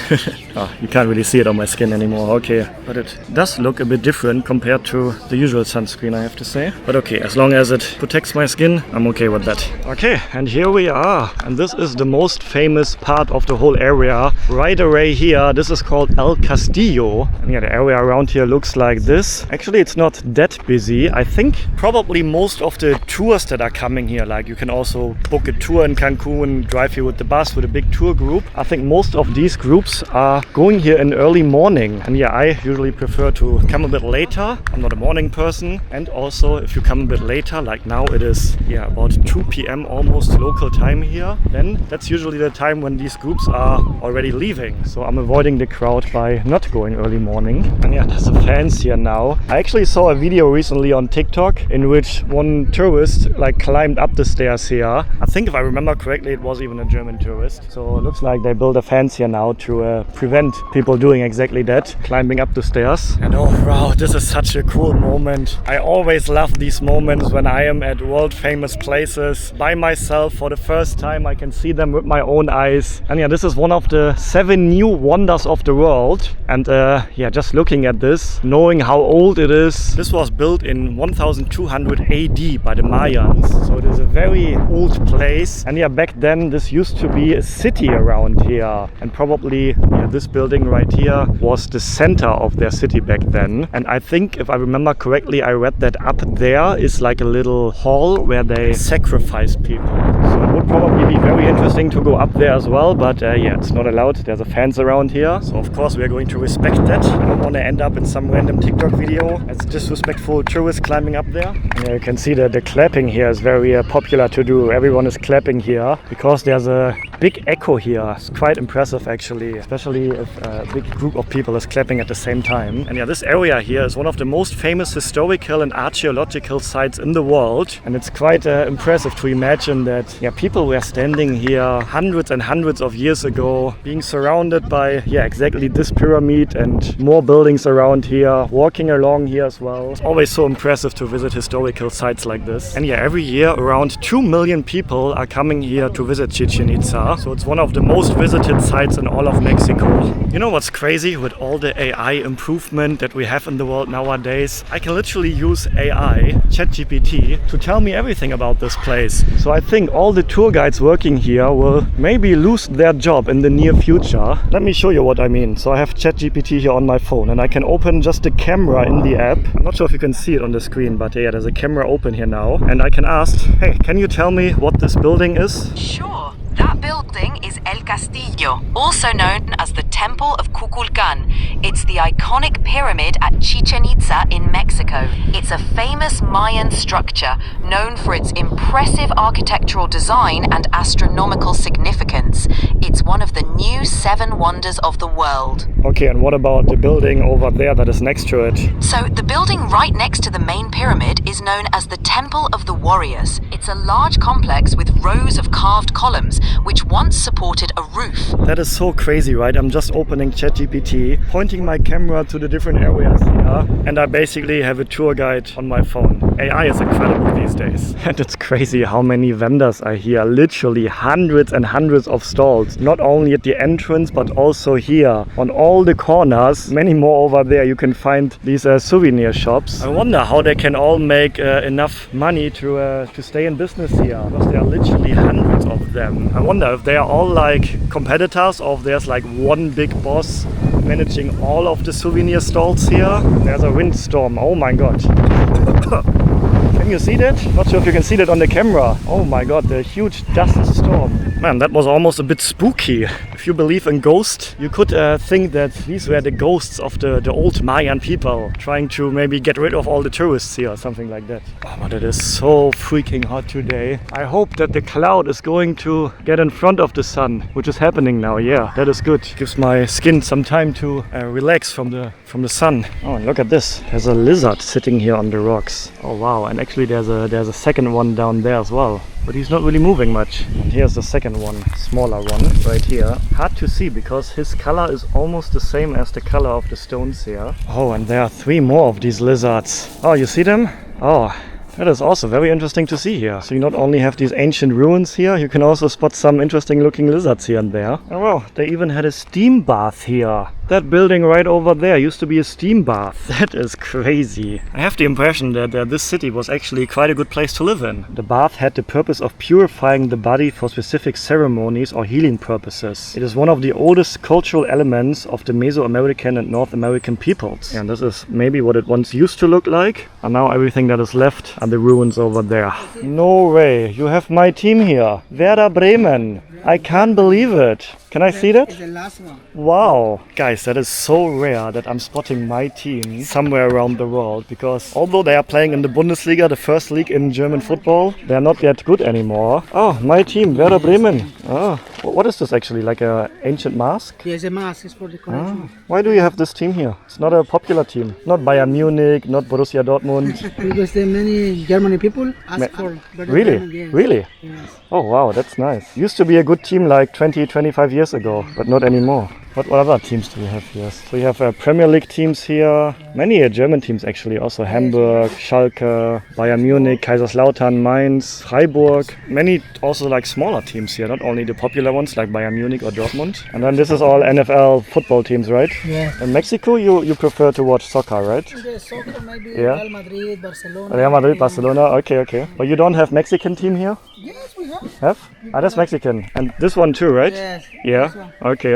Oh, you can't really see it on my skin anymore. Okay, but it does look a bit different compared to the usual sunscreen, I have to say. But okay, as long as it protects my skin, I'm okay with that. Okay, and here we are. And this is the most famous part of the whole area. Right away here, this is called El Castillo. And yeah, the area around here looks like this. Actually, it's not that busy. I think probably most of the tours that are coming here, like you can also book a tour in Cancun, drive here with the bus with a big tour group. I think most of these groups are going here in early morning. And yeah, I usually prefer to come a bit later. I'm not a morning person. And also, if you come a bit later, like now it is about 2 p.m. almost local time here, then that's usually the time when these groups are already leaving. So I'm avoiding the crowd by not going early morning. And yeah, there's the fans here now. I actually saw a video recently on TikTok in which one tourist like climbed up the stairs here. I think if I remember correctly, it was even a German tourist. So it looks like they built a fence here now to prevent people doing exactly that, climbing up the stairs. And oh wow, this is such a cool moment. I always love these moments when I am at world famous places by myself for the first time. I can see them with my own eyes. And yeah, this is one of the 7 new wonders of the world. And yeah, just looking at this, knowing how old it is. This was built in 1200 AD by the Mayans. So it is a very old place. And yeah, back then this used to be a city around here. And probably this building right here was the center of their city back then. And I think if I remember correctly, I read that up there is like a little hall where they sacrifice people. So it would probably be very interesting to go up there as well. But yeah, it's not allowed. There's a fence around here. So of course we are going to respect that. I don't want to end up in some random TikTok video as disrespectful tourists climbing up there. And yeah, you can see that the clapping here is very popular to do. Everyone is clapping here because there's a big echo here. It's quite impressive actually, especially if a big group of people is clapping at the same time. And yeah, this area here is one of the most famous historical and archaeological sites in the world. And it's quite impressive to imagine that people were standing here hundreds and hundreds of years ago, being surrounded by exactly this pyramid and more buildings around here, walking along here as well. It's always so impressive to visit historical sites like this. And yeah, every year around 2 million people are coming here to visit Chichén Itzá. So it's one of the most visited sites in all of Mexico. You know what's crazy with all the AI improvement that we have in the world nowadays? I can literally use AI, ChatGPT, to tell me everything about this place. So I think all the tour guides working here will maybe lose their job in the near future. Let me show you what I mean. So I have ChatGPT here on my phone and I can open just the camera in the app. I'm not sure if you can see it on the screen, but yeah, there's a camera open here now. And I can ask, hey, can you tell me what this building is? Sure. That building is El Castillo, also known as the Temple of Kukulkan. It's the iconic pyramid at Chichén Itzá in Mexico. It's a famous Mayan structure known for its impressive architectural design and astronomical significance. It's one of the new 7 wonders of the world. Okay, and what about the building over there that is next to it? So the building right next to the main pyramid is known as the Temple of the Warriors. It's a large complex with rows of carved columns which once supported a roof. That is so crazy, right? I'm just opening ChatGPT, pointing my camera to the different areas here, and I basically have a tour guide on my phone. AI is incredible these days. And it's crazy how many vendors are here. Literally hundreds and hundreds of stalls. Not only at the entrance, but also here on all the corners. Many more over there. You can find these souvenir shops. I wonder how they can all make enough money to stay in business here, because there are literally hundreds of them. I wonder if they are all like competitors or if there's like one big boss managing all of the souvenir stalls here. There's a windstorm. Oh my god. Can you see that? Not sure if you can see that on the camera. Oh my god, the huge dust storm. Man, that was almost a bit spooky. If you believe in ghosts, you could think that these were the ghosts of the old Mayan people trying to maybe get rid of all the tourists here or something like that. Oh, but it is so freaking hot today. I hope that the cloud is going to get in front of the sun, which is happening now. Yeah, that is good. Gives my skin some time to relax from the sun. Oh, and look at this. There's a lizard sitting here on the rocks. Oh wow, and actually there's a second one down there as well. but he's not really moving much. And here's the second one, smaller one, right here. Hard to see because his color is almost the same as the color of the stones here. Oh, and there are 3 more of these lizards. Oh, you see them? Oh, that is also very interesting to see here. So you not only have these ancient ruins here, you can also spot some interesting looking lizards here and there. Oh wow, they even had a steam bath here. That building right over there used to be a steam bath. That is crazy. I have the impression that this city was actually quite a good place to live in. The bath had the purpose of purifying the body for specific ceremonies or healing purposes. It is one of the oldest cultural elements of the Mesoamerican and North American peoples. And this is maybe what it once used to look like. And now everything that is left are the ruins over there. No way, you have my team here. Werder Bremen. I can't believe it. Can I see that? It's the last one. Wow. Guys, that is so rare that I'm spotting my team somewhere around the world, because although they are playing in the Bundesliga, the first league in German football, they are not yet good anymore. Oh, my team, Werder Bremen. Oh, what is this actually? Like an ancient mask? Yes, a mask is for the connection. Why do you have this team here? It's not a popular team. Not Bayern Munich, not Borussia Dortmund. Because there are many German people ask for Werder Really? Bremen, yes. Really? Yes. Oh wow, that's nice. Used to be a good team like 20-25 years ago, but not anymore. What other teams do we have here? So we have Premier League teams here. Many German teams actually. Also Hamburg, Schalke, Bayern Munich, Kaiserslautern, Mainz, Freiburg. Many also like smaller teams here. Not only the popular ones like Bayern Munich or Dortmund. And then this is all NFL football teams, right? Yeah. In Mexico you prefer to watch soccer, right? Yes, soccer maybe Yeah. Real Madrid, Barcelona. Real Madrid, Barcelona. Okay. But you don't have Mexican team here? Yes, we have. Have? Ah, that's Mexican. And this one too, right? Yes. Yeah. This one. Okay.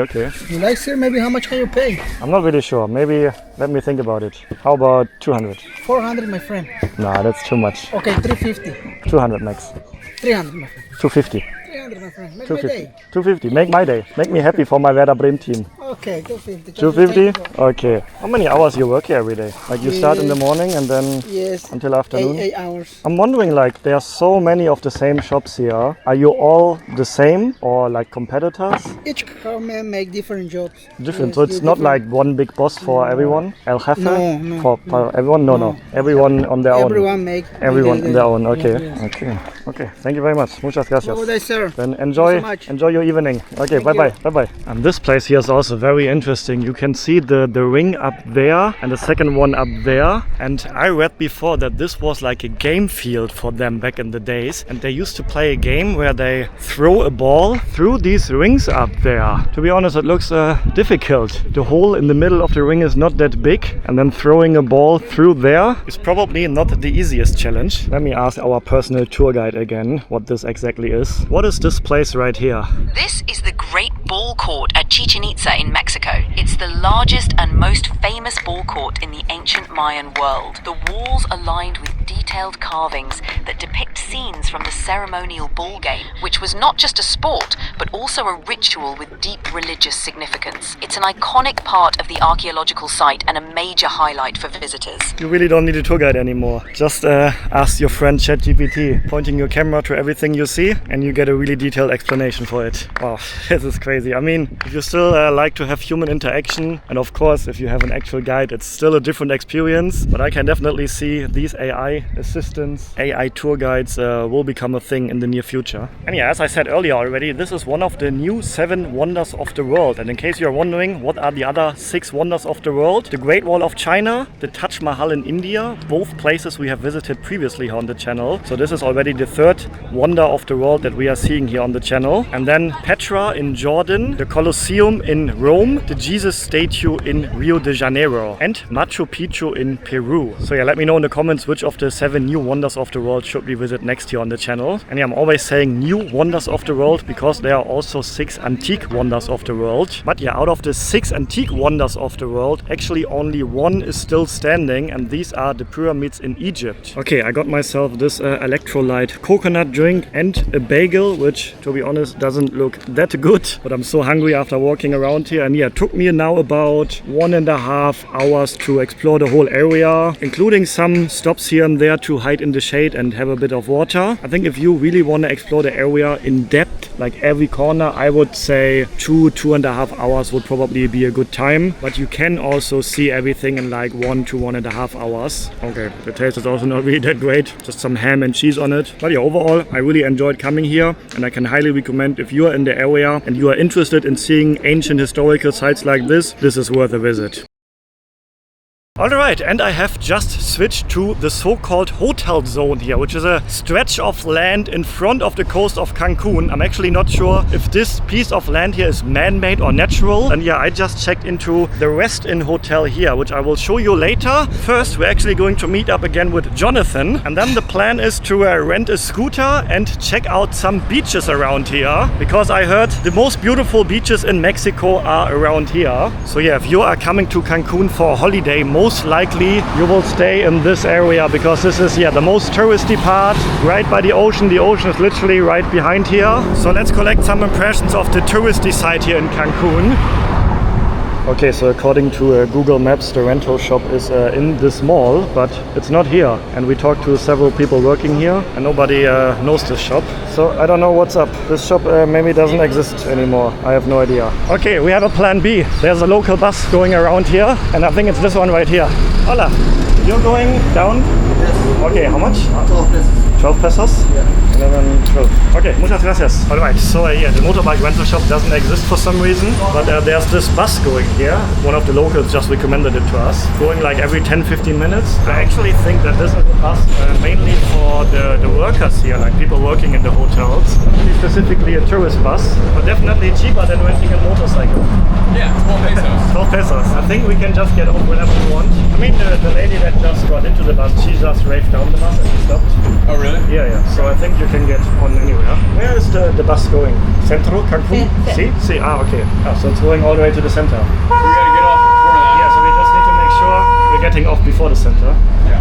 You like, sir? Maybe how much can you pay? I'm not really sure. Maybe let me think about it. How about 200? 400, my friend. Nah, that's too much. Okay, 350. 200 max. 300, my friend. 250. 300, my friend. Make my 250. day. 250. Make my day. Make me happy for my Werder Bremen team. Okay, 250. 250? Okay. How many hours you work here every day? Like you start in the morning and then Yes. until afternoon? 8 hours. I'm wondering, like, there are so many of the same shops here. Are you all the same or like competitors? Each crewman make different jobs. Different. Yes, So it's do not different. like one big boss for everyone? El Jefe? No. For everyone? No. Everyone on their own. Everyone make. Everyone on their own. Okay. Yes. Okay. Thank you very much. Muchas gracias. Have a day, sir. Then Thank you so much. enjoy your evening. Okay, Thank bye-bye. And this place here is also very interesting. You can see the ring up there and the second one up there. And I read before that this was like a game field for them back in the days. And they used to play a game where they throw a ball through these rings up there. To be honest, it looks difficult. The hole in the middle of the ring is not that big. And then throwing a ball through there is probably not the easiest challenge. Let me ask our personal tour guide again what this exactly is. What is this place right here? This is the Great Ball Court at Chichén Itzá in Mexico. It's the largest and most famous ball court in the ancient Mayan world. The walls are lined with detailed carvings that depict scenes from the ceremonial ball game, which was not just a sport, but also a ritual with deep religious significance. It's an iconic part of the archaeological site and a major highlight for visitors. You really don't need a tour guide anymore. Just ask your friend ChatGPT, pointing your camera to everything you see, and you get a really detailed explanation for it. Wow, this is crazy. I mean, if you still like to have human interaction, and of course, if you have an actual guide, it's still a different experience. But I can definitely see these AI assistants, AI tour guides will become a thing in the near future. And yeah, as I said earlier already, this is one of the new 7 wonders of the world. And in case you're wondering, what are the other 6 wonders of the world? The Great Wall of China, the Taj Mahal in India, both places we have visited previously on the channel. So this is already the 3rd wonder of the world that we are seeing here on the channel. And then Petra in Jordan, the Colosseum in Rome, the Jesus statue in Rio de Janeiro, and Machu Picchu in Peru. So yeah, let me know in the comments which of the 7 new wonders of the world should we visit next here on the channel. And yeah, I'm always saying new wonders of the world because there are also 6 antique wonders of the world. But yeah, out of the 6 antique wonders of the world, actually only 1 is still standing, and these are the pyramids in Egypt. Okay, I got myself this electrolyte coconut drink and a bagel, which to be honest doesn't look that good, but I'm so hungry after walking around here. And yeah, it took me now about 1.5 hours to explore the whole area, including some stops here and there to hide in the shade and have a bit of water. I think if you really want to explore the area in depth, like every corner, I would say 2.5 hours would probably be a good time. But you can also see everything in like 1 to 1.5 hours. Okay, the taste is also not really that great. Just some ham and cheese on it. But yeah, overall, I really enjoyed coming here, and I can highly recommend if you are in the area and you are interested in seeing ancient historical sites like this is worth a visit. Alright, and I have just switched to the so-called Hotel Zone here, which is a stretch of land in front of the coast of Cancun. I'm actually not sure if this piece of land here is man-made or natural. And yeah, I just checked into the Rest Inn Hotel here, which I will show you later. First, we're actually going to meet up again with Jonathan. And then the plan is to rent a scooter and check out some beaches around here. Because I heard the most beautiful beaches in Mexico are around here. So yeah, if you are coming to Cancun for a holiday, most likely you will stay in this area, because this is the most touristy part, right by the ocean. The ocean is literally right behind here. So let's collect some impressions of the touristy side here in Cancun. Okay, so according to Google Maps, the rental shop is in this mall, but it's not here. And we talked to several people working here, and nobody knows this shop. So I don't know what's up. This shop maybe doesn't exist anymore. I have no idea. Okay, we have a plan B. There's a local bus going around here, and I think it's this one right here. Hola, you're going down? Yes. Okay, how much? 12 pesos. 12 pesos? Yeah. 11, 12. Okay, muchas gracias. Alright, so yeah, the motorbike rental shop doesn't exist for some reason, but there's this bus going here. One of the locals just recommended it to us, going like every 10-15 minutes. I actually think that this is a bus mainly for the workers here, like people working in the hotels. Not specifically a tourist bus, but definitely cheaper than renting a motorcycle. Yeah, 12 pesos. 12 pesos. I think we can just get off whenever we want. I mean, the lady that just got into the bus, she just raved down the bus and she stopped. Oh, really? Yeah, yeah. So I think you can get on anywhere. Where is the bus going? Centro, Cancun? See? Ah, okay. Ah, so it's going all the way to the center. We gotta get off before that. Yeah, so we just need to make sure we're getting off before the center. Yeah.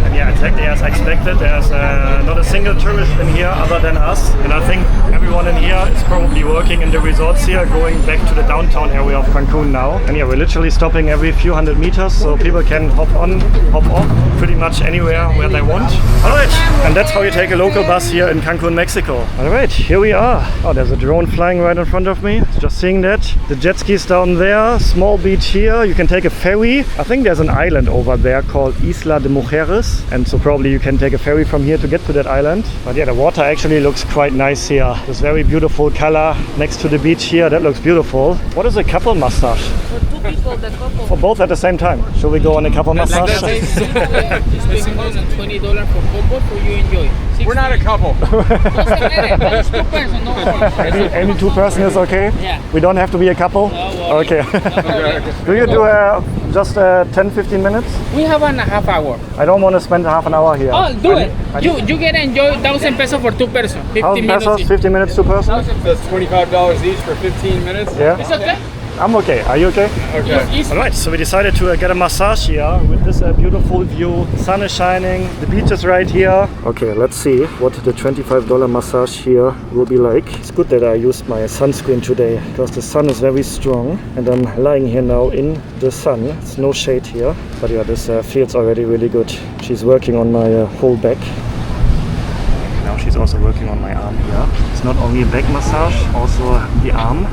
And yeah, exactly as expected. There's not a single tourist in here other than us. And I think everyone in here is probably working in the resorts here, going back to the downtown area of Cancun now. And yeah, we're literally stopping every few hundred meters, so people can hop on, hop off, pretty much anywhere where they want. Alright, and that's how you take a local bus here in Cancun, Mexico. Alright, here we are. Oh, there's a drone flying right in front of me. Just seeing that. The jet skis down there, small beach here. You can take a ferry. I think there's an island over there called Isla de Mujeres. And so probably you can take a ferry from here to get to that island. But yeah, the water actually looks quite nice here. This very beautiful color next to the beach here. That looks beautiful. What is a couple massage? For 2 people, the couple. For both at the same time. Should we go on a couple massage? It's $20 for combo for you enjoy. We're not a couple. Any two person is okay? Yeah. We don't have to be a couple? No, okay. Do you do just 10-15 minutes? We have a half hour. I don't want to spend half an hour here. Oh, do it. You get enjoy 1,000 pesos for 2 person. 1,000 pesos, 50 minutes, 2 person? That's $25 each for 15 minutes? Yeah. It's okay? I'm okay. Are you okay? Okay. Alright, so we decided to get a massage here with this beautiful view. Sun is shining, the beach is right here. Okay, let's see what the $25 massage here will be like. It's good that I used my sunscreen today because the sun is very strong and I'm lying here now in the sun. It's no shade here, but yeah, this feels already really good. She's working on my whole back. Now she's also working on my arm here. It's not only a back massage, also the arm.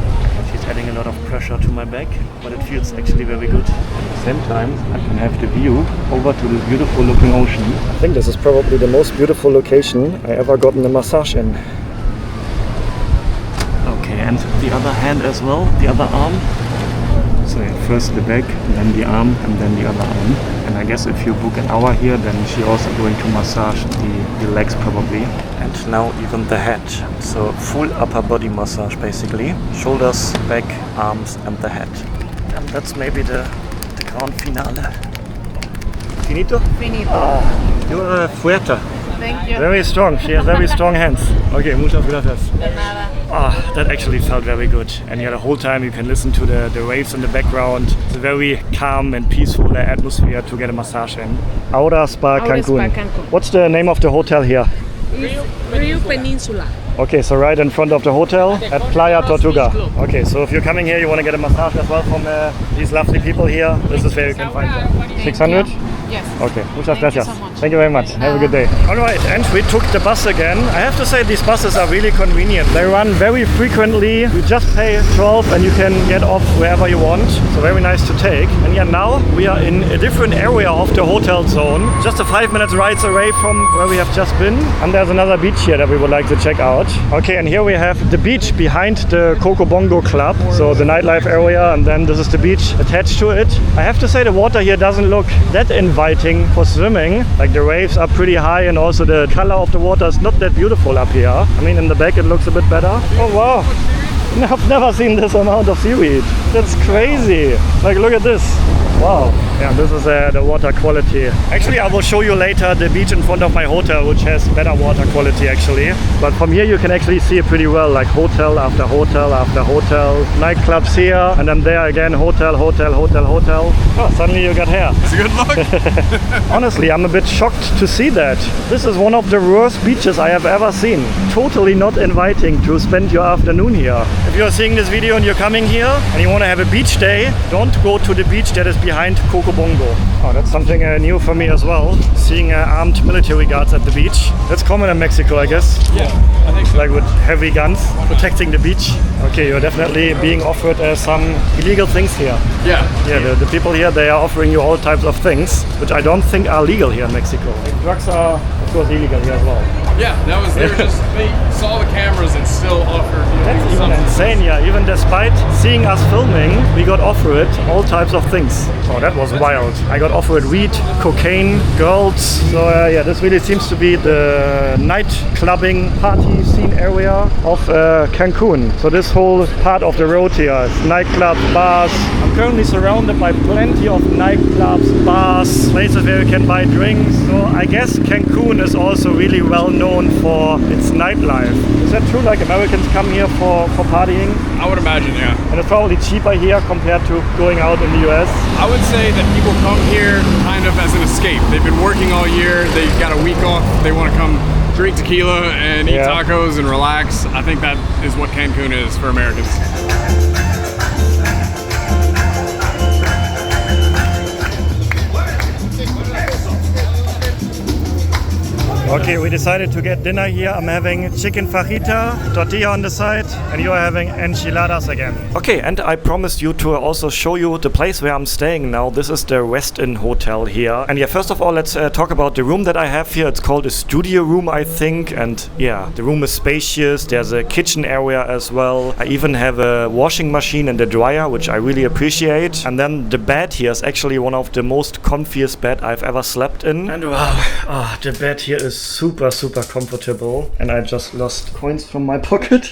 She's adding a lot of pressure to my back, but it feels actually very good. At the same time, I can have the view over to this beautiful looking ocean. I think this is probably the most beautiful location I ever gotten a massage in. Okay, and the other hand as well, the other arm. So yeah, first the back, and then the arm, and then the other arm. And I guess if you book an hour here, then she's also going to massage the legs probably. And now even the head. So full upper body massage basically. Shoulders, back, arms and the head. And that's maybe the grand finale. Finito? Finito. Ah, you're fuerte. Thank you. Very strong. She has very strong hands. Okay, muchas gracias. De nada. Ah, that actually felt very good. And yeah, the whole time you can listen to the waves in the background. It's a very calm and peaceful atmosphere to get a massage in. Aura Spa Cancun. What's the name of the hotel here? Rio Peninsula. Okay, so right in front of the hotel at Playa Tortuga. Okay, so if you're coming here, you want to get a massage as well from these lovely people here, this is where you can find them. 600? Yes. Okay, muchas Thank you gracias. so much. Thank you very much. Have a good day. Alright, and we took the bus again. I have to say these buses are really convenient. They run very frequently. You just pay 12 and you can get off wherever you want. So very nice to take. And yeah, now we are in a different area of the hotel zone. Just a 5 minutes ride away from where we have just been. And there's another beach here that we would like to check out. Okay, and here we have the beach behind the Coco Bongo Club. So the nightlife area, and then this is the beach attached to it. I have to say the water here doesn't look that inviting for swimming. Like the waves are pretty high and also the color of the water is not that beautiful up here. I mean, in the back it looks a bit better. Oh wow, I've never seen this amount of seaweed. That's crazy. Like look at this. Wow. Yeah, this is the water quality. Actually, I will show you later the beach in front of my hotel, which has better water quality actually. But from here you can actually see it pretty well, like hotel after hotel after hotel. Nightclubs here, and then there again, hotel, hotel, hotel, hotel. Oh, suddenly you got hair. It's a good look. Honestly, I'm a bit shocked to see that. This is one of the worst beaches I have ever seen. Totally not inviting to spend your afternoon here. If you're seeing this video and you're coming here and you want to have a beach day, don't go to the beach that is behind Coco Bongo. Oh, that's something new for me as well. Seeing armed military guards at the beach. That's common in Mexico, I guess. Yeah, I think so. Like with heavy guns protecting the beach. Okay, you're definitely being offered some illegal things here. Yeah. Yeah, the people here, they are offering you all types of things, which I don't think are legal here in Mexico. Like, drugs are, of course, illegal here as well. Yeah, that was, they saw the cameras and still offered, That's even insane, yeah. Even despite seeing us filming, we got offered all types of things. Oh, that was wild. I got offered weed, cocaine, girls. So yeah, this really seems to be the night clubbing party scene area of Cancun. So this whole part of the road here is nightclubs, bars. I'm currently surrounded by plenty of nightclubs, bars, places where you can buy drinks. So I guess Cancun is also really well known for its nightlife. Is that true? Like Americans come here for partying? I would imagine, yeah. And it's probably cheaper here compared to going out in the US. I would say that people come here kind of as an escape. They've been working all year, they've got a week off, they want to come drink tequila and eat tacos and relax. I think that is what Cancun is for Americans. Okay, we decided to get dinner here. I'm having chicken fajita, tortilla on the side, and you are having enchiladas again. Okay, and I promised you to also show you the place where I'm staying now. This is the West Inn Hotel here. And yeah, first of all, let's talk about the room that I have here. It's called a studio room, I think. And yeah, the room is spacious. There's a kitchen area as well. I even have a washing machine and a dryer, which I really appreciate. And then the bed here is actually one of the most comfiest bed I've ever slept in. And wow, the bed here is super comfortable, and I just lost coins from my pocket.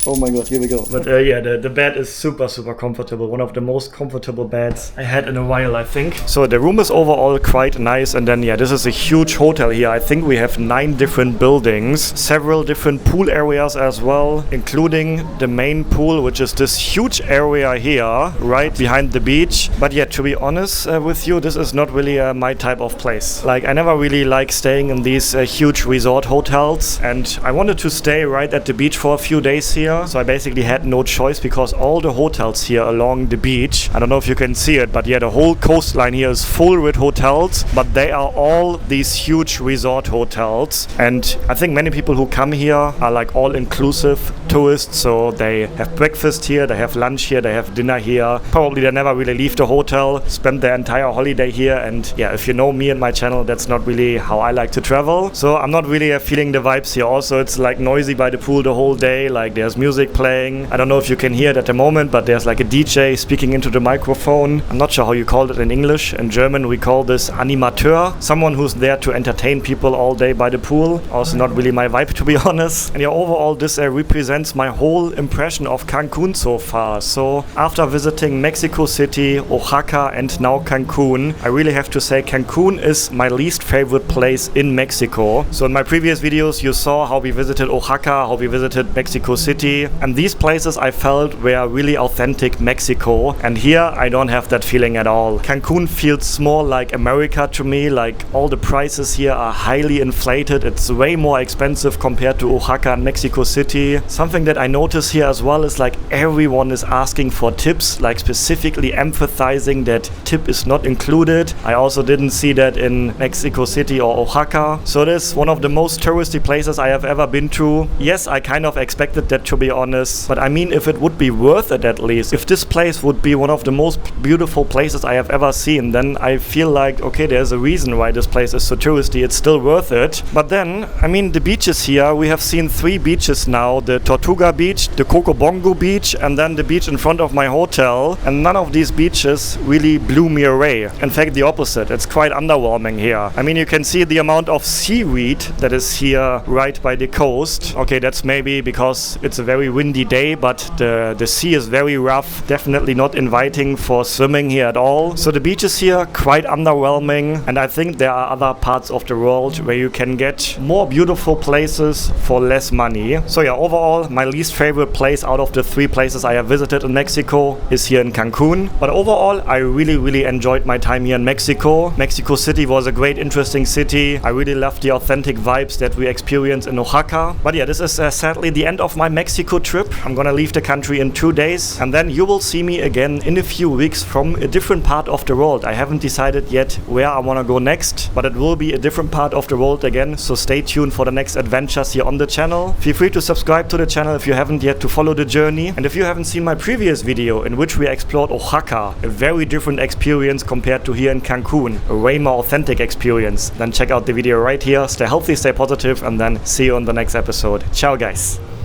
Oh my god, here we go. But yeah, the bed is super comfortable. One of the most comfortable beds I had in a while, I think. So the room is overall quite nice, and then yeah, this is a huge hotel here. I think we have 9 different buildings, several different pool areas as well, including the main pool, which is this huge area here right behind the beach. But yeah, to be honest with you, this is not really my type of place. Like, I never really like staying in these huge resort hotels, and I wanted to stay right at the beach for a few days here, so I basically had no choice because all the hotels here along the beach, I don't know if you can see it, but yeah, the whole coastline here is full with hotels, but they are all these huge resort hotels. And I think many people who come here are like all-inclusive tourists, so they have breakfast here, they have lunch here, they have dinner here. Probably they never really leave the hotel, spend their entire holiday here. And yeah, if you know me and my channel, that's not really how I like to travel. So I'm not really feeling the vibes here. Also, it's like noisy by the pool the whole day. Like, there's music playing. I don't know if you can hear it at the moment, but there's like a DJ speaking into the microphone. I'm not sure how you call it in English. In German, we call this Animateur. Someone who's there to entertain people all day by the pool. Also not really my vibe, to be honest. And yeah, overall, this represents my whole impression of Cancun so far. So after visiting Mexico City, Oaxaca, and now Cancun, I really have to say Cancun is my least favorite place in Mexico. So in my previous videos, you saw how we visited Oaxaca, how we visited Mexico City, city. And these places I felt were really authentic Mexico. And here I don't have that feeling at all. Cancun feels more like America to me, like all the prices here are highly inflated. It's way more expensive compared to Oaxaca and Mexico City. Something that I notice here as well is like everyone is asking for tips, like specifically emphasizing that tip is not included. I also didn't see that in Mexico City or Oaxaca. So it is one of the most touristy places I have ever been to. Yes, I kind of expected that, to be honest, but I mean, if it would be worth it, at least if this place would be one of the most beautiful places I have ever seen, then I feel like, okay, there's a reason why this place is so touristy. It's still worth it. But then, I mean, the beaches here, we have seen 3 beaches now: the Tortuga Beach, the Cocobongo Beach, and then the beach in front of my hotel. And none of these beaches really blew me away. In fact, the opposite. It's quite underwhelming here. I mean, you can see the amount of seaweed that is here right by the coast. Okay, that's maybe because it's a very windy day, but the sea is very rough. Definitely not inviting for swimming here at all. So the beaches here, quite underwhelming. And I think there are other parts of the world where you can get more beautiful places for less money. So yeah, overall, my least favorite place out of the 3 places I have visited in Mexico is here in Cancun. But overall, I really enjoyed my time here in Mexico. Mexico City was a great, interesting city. I really loved the authentic vibes that we experienced in Oaxaca. But yeah, this is sadly the end of my Mexico trip. I'm gonna leave the country in 2 days, and then you will see me again in a few weeks from a different part of the world. I haven't decided yet where I wanna go next, but it will be a different part of the world again, so stay tuned for the next adventures here on the channel. Feel free to subscribe to the channel if you haven't yet, to follow the journey. And if you haven't seen my previous video in which we explored Oaxaca, a very different experience compared to here in Cancun, a way more authentic experience, then check out the video right here. Stay healthy, stay positive, and then see you on the next episode. Ciao guys.